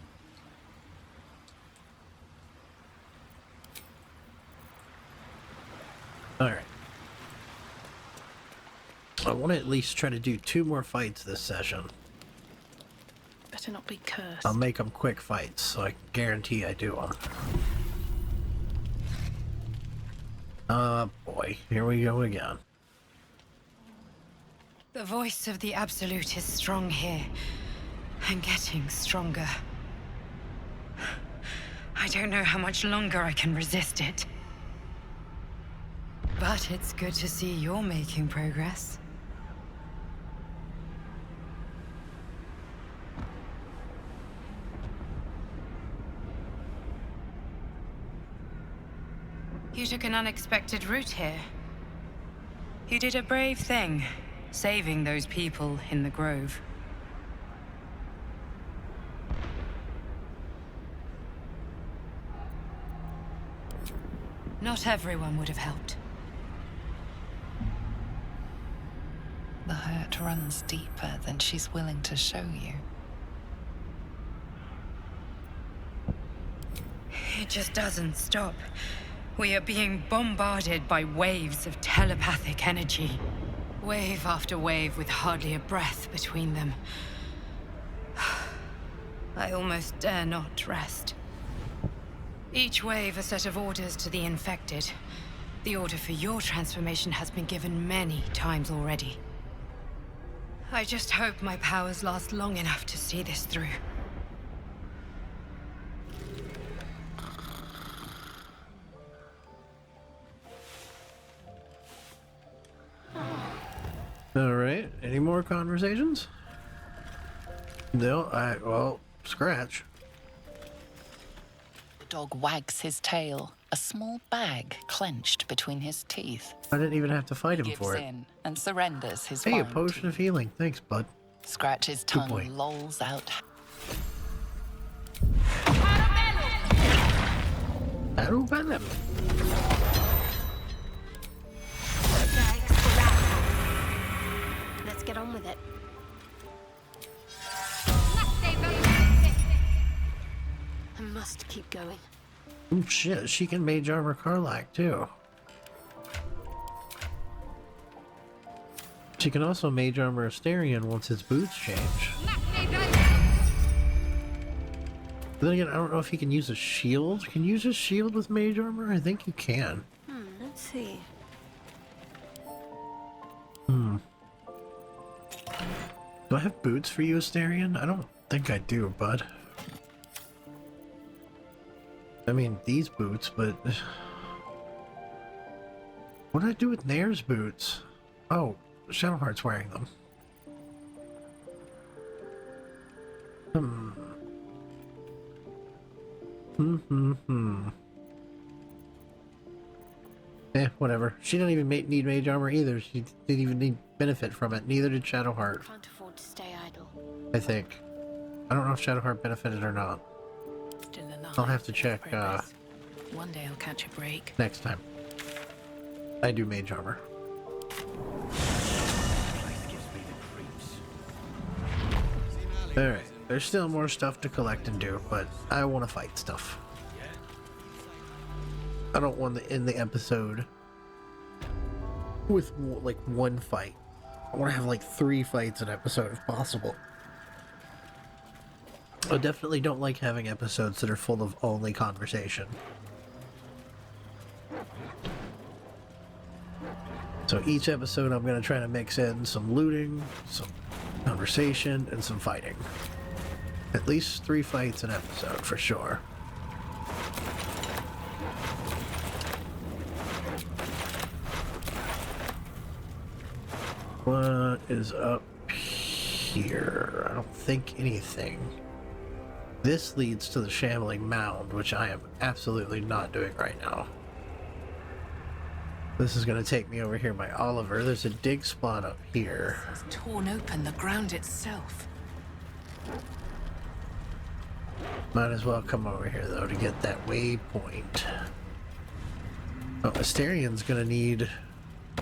Alright. I want to at least try to do 2 more fights this session. Better not be cursed. I'll make them quick fights, so I guarantee I do them. Boy, here we go again. The voice of the Absolute is strong here, and getting stronger. I don't know how much longer I can resist it. But it's good to see you're making progress. You took an unexpected route here. You did a brave thing, saving those people in the grove. Not everyone would have helped. The hurt runs deeper than she's willing to show you. It just doesn't stop. We are being bombarded by waves of telepathic energy. Wave after wave with hardly a breath between them. I almost dare not rest. Each wave a set of orders to the infected. The order for your transformation has been given many times already. I just hope my powers last long enough to see this through. Alright, any more conversations? No, well, scratch. The dog wags his tail, a small bag clenched between his teeth. I didn't even have to fight him for it. Gives in and surrenders his Hey, a fine potion of healing. Thanks, bud. Scratch's Good boy. tongue lolls out. Arubellum. Let's get on with it. I must keep going. Oh shit, she can mage armor Karlach too. She can also mage armor Astarion once his boots change. But then again, I don't know if he can use a shield. Can you use a shield with mage armor? I think you can. Let's see. Do I have boots for you, Astarion? I don't think I do, bud. I mean, these boots, but... What did I do with Nair's boots? Oh, Shadowheart's wearing them. Whatever. She didn't even need mage armor either. She didn't even need benefit from it. Neither did Shadowheart. Can't afford to stay idle. I think. I don't know if Shadowheart benefited or not. Still alive. I'll have to check One day I'll catch a break. next time. I do mage armor. Alright, there's still more stuff to collect and do, but I want to fight stuff. I don't want to end the episode with like one fight. I want to have like 3 fights an episode if possible. I definitely don't like having episodes that are full of only conversation. So each episode I'm going to try to mix in some looting, some conversation, and some fighting. At least 3 fights an episode for sure. What is up here? I don't think anything. This leads to the Shambling Mound, which I am absolutely not doing right now. This is going to take me over here by Oliver. There's a dig spot up here. It's torn open the ground itself. Might as well come over here, though, to get that waypoint. Oh, Asterian's gonna need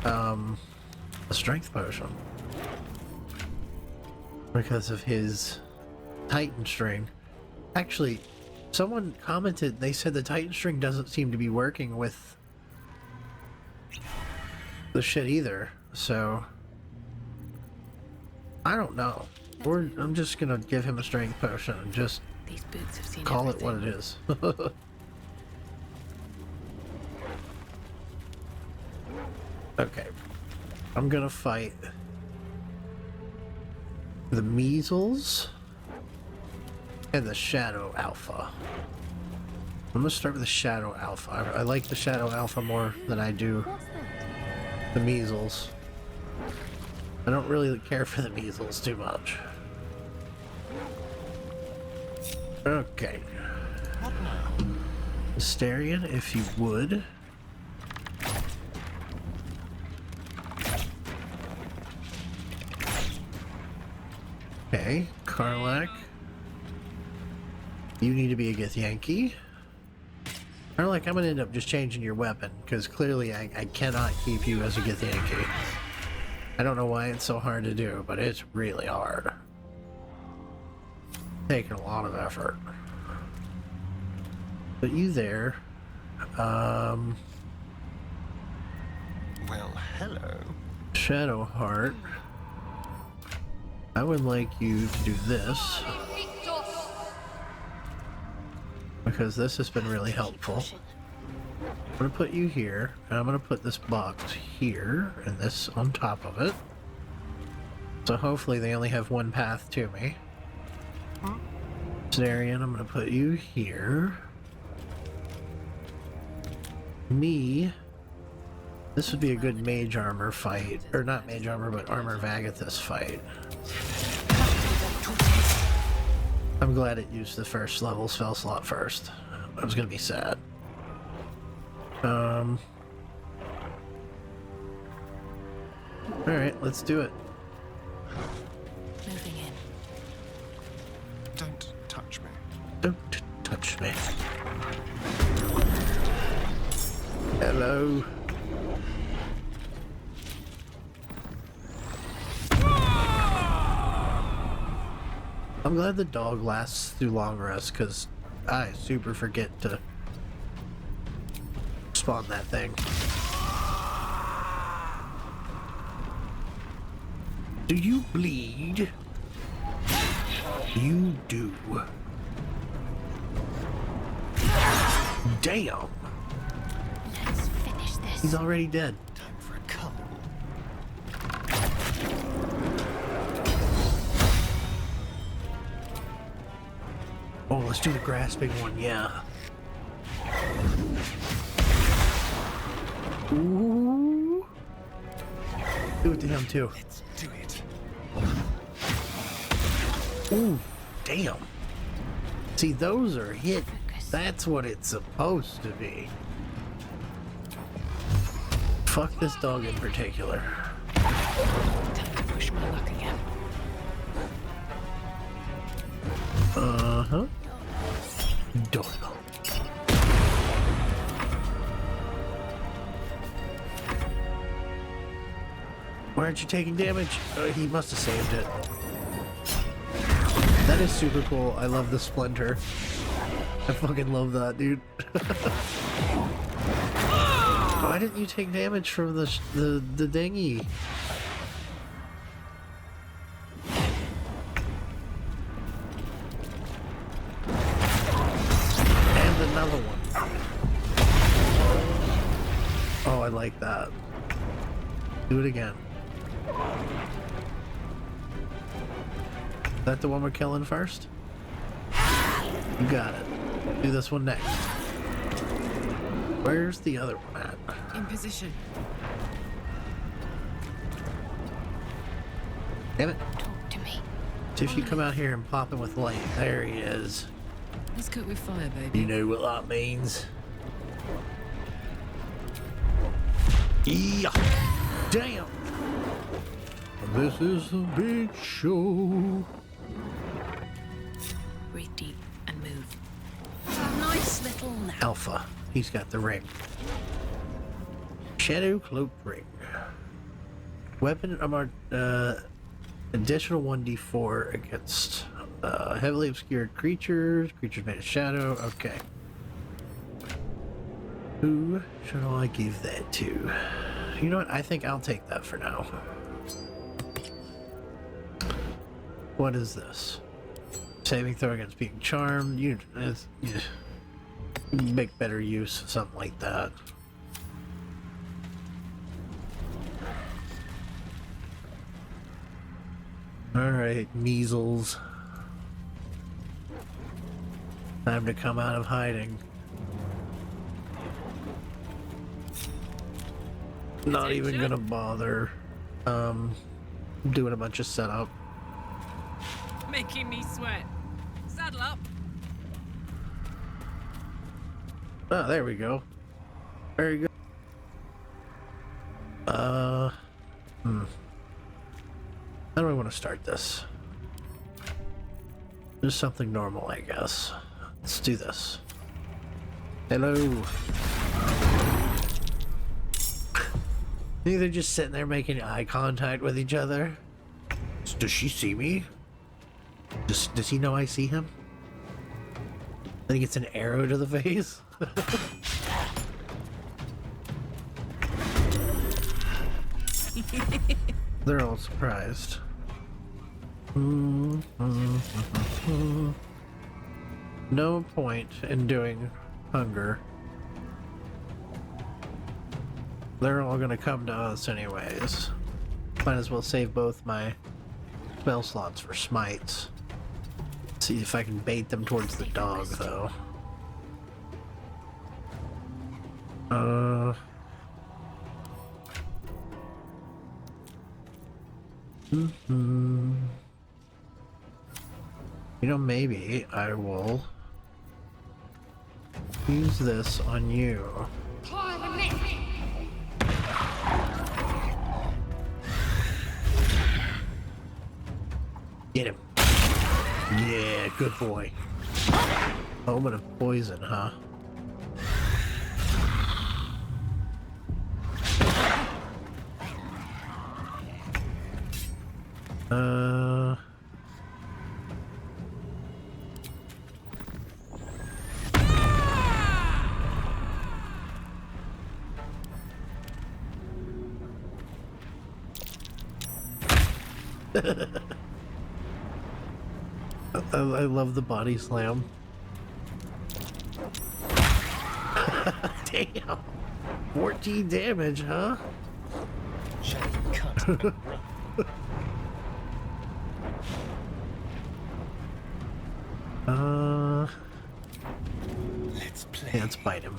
a strength potion because of his Titan string. Actually, someone commented, they said the Titan string doesn't seem to be working with the shit either, so I don't know. I'm just gonna give him a strength potion and just These boots have seen call everything. it what it is. Okay, I'm gonna fight the Meezles and the Shadow Alpha. I'm gonna start with the Shadow Alpha. I like the Shadow Alpha more than I do the Meezles. I don't really care for the Meezles too much. Okay. Asterian, if you would. Okay, Karlak. You need to be a Githyanki. Karlak, I'm gonna end up just changing your weapon, because clearly I cannot keep you as a Githyanki. I don't know why it's so hard to do, but it's really hard. Taking a lot of effort. But you there. Well, hello. Shadowheart. I would like you to do this, because this has been really helpful. I'm going to put you here, and I'm going to put this box here, and this on top of it. So hopefully they only have one path to me. Larian, I'm going to put you here. Me. This would be a good mage armor fight. Or not mage armor, but armor of Agathis fight. I'm glad it used the first level spell slot first. I was gonna be sad. Alright, let's do it. Moving in. Don't touch me. Don't touch me. Hello. I'm glad the dog lasts through long rest, because I super forget to spawn that thing. Do you bleed? You do. Damn. Let's finish this. He's already dead. Time for a cuddle. Oh, let's do the grasping one, yeah. Ooh. Do it to him too. Let's do it. Ooh, damn. See, those are hidden. That's what it's supposed to be. Fuck this dog in particular. Time to push my luck again. Uh-huh. Don't know. Why aren't you taking damage? He must have saved it. That is super cool. I love the splinter. I fucking love that, dude. Why didn't you take damage from the dinghy? And another one. Oh, I like that. Do it again. Is that the one we're killing first? You got it. Do this one next. Where's the other one at? In position. Damn it. Talk to me. See if you come out here and pop him with light. There he is. Let's cook with fire, baby. You know what that means. Yeah. Damn. This is a big show. Breathe deep and move. A nice little nap. Alpha. He's got the ring. Shadow Cloak Ring. Weapon additional 1d4 against heavily obscured creatures made of shadow. Okay. Who should I give that to? You know what? I think I'll take that for now. What is this? Saving throw against being charmed. You make better use of something like that. Alright, Meezles. Time to come out of hiding. Not even gonna bother doing a bunch of setup. Making me sweat. Saddle up. Oh, there we go. Very good. How do I want to start this? Just something normal, I guess. Let's do this. Hello. Think they're just sitting there making eye contact with each other? Does she see me? Does he know I see him? Then he gets an arrow to the face? They're all surprised. No point in doing hunger. They're all gonna come to us anyways. Might as well save both my spell slots for smites. See if I can bait them towards the dog, though. You know, maybe I will use this on you. Get him. Yeah, good boy. Omen of poison, huh? I love the body slam. Damn. 14 damage, huh? Let's play. Yeah, let's bite him.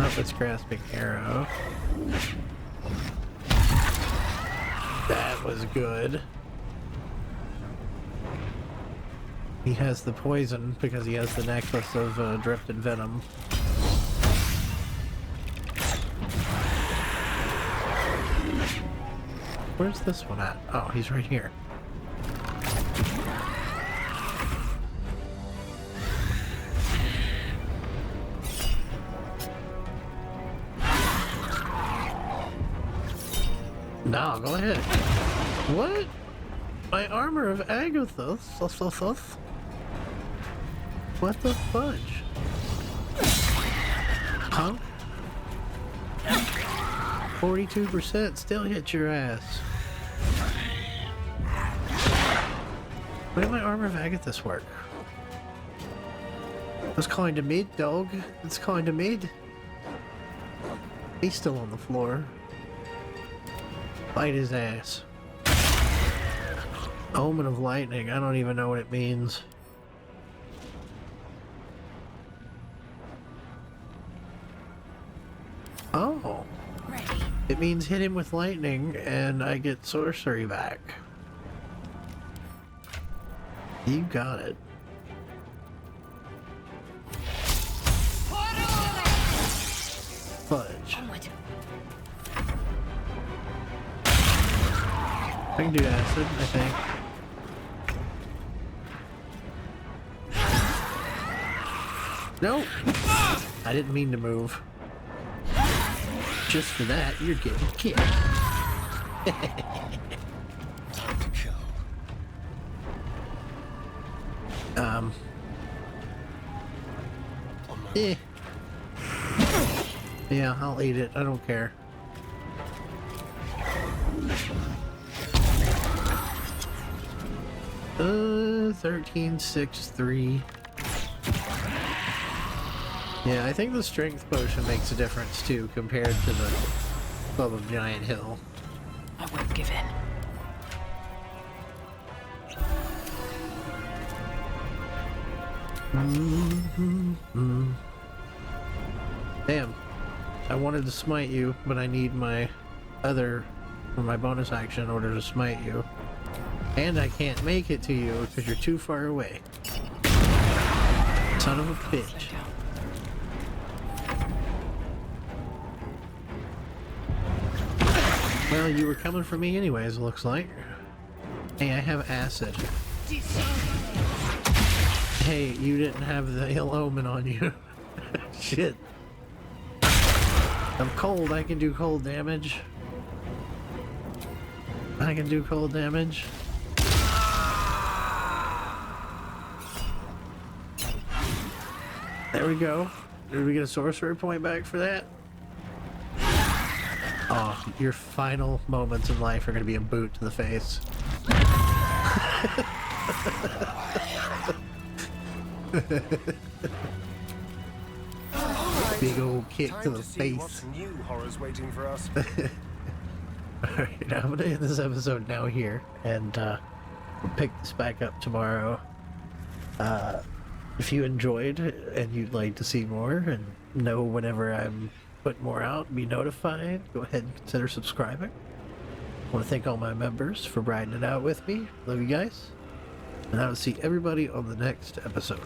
Oh, it's grasping arrow. That was good. He has the poison because he has the necklace of drifted venom. Where's this one at? Oh, he's right here. No, go ahead. What? My armor of Agathos? What the fudge? Punk? 42% still hit your ass. Why did my armor of Agathos work? It's kinda mid, dog. It's kinda mid. He's still on the floor. Bite his ass. Omen of lightning. I don't even know what it means. Oh. Ready. It means hit him with lightning and I get sorcery back. You got it. Fudge. Onward. I can do acid, I think. No! I didn't mean to move. Just for that, you're getting kicked. Time to kill. Eh. Yeah, I'll eat it. I don't care. Uh, 13, 6, 3. Yeah, I think the strength potion makes a difference too, compared to the Club of Giant Hill. I won't give in. Damn. I wanted to smite you, but I need my my bonus action in order to smite you. And I can't make it to you because you're too far away. Son of a bitch. Well, you were coming for me anyways, it looks like. Hey, I have acid. Hey, you didn't have the ill omen on you. Shit. I'm cold, I can do cold damage. I can do cold damage. There we go. Did we get a sorcery point back for that? Oh, your final moments in life are going to be a boot to the face. Big old kick to the face. What's new horrors waiting for us? Alright, I'm going to end this episode now here, and we'll pick this back up tomorrow. If you enjoyed and you'd like to see more and know whenever I'm put more out, be notified, go ahead and consider subscribing. I want to thank all my members for riding it out with me. Love you guys. And I will see everybody on the next episode.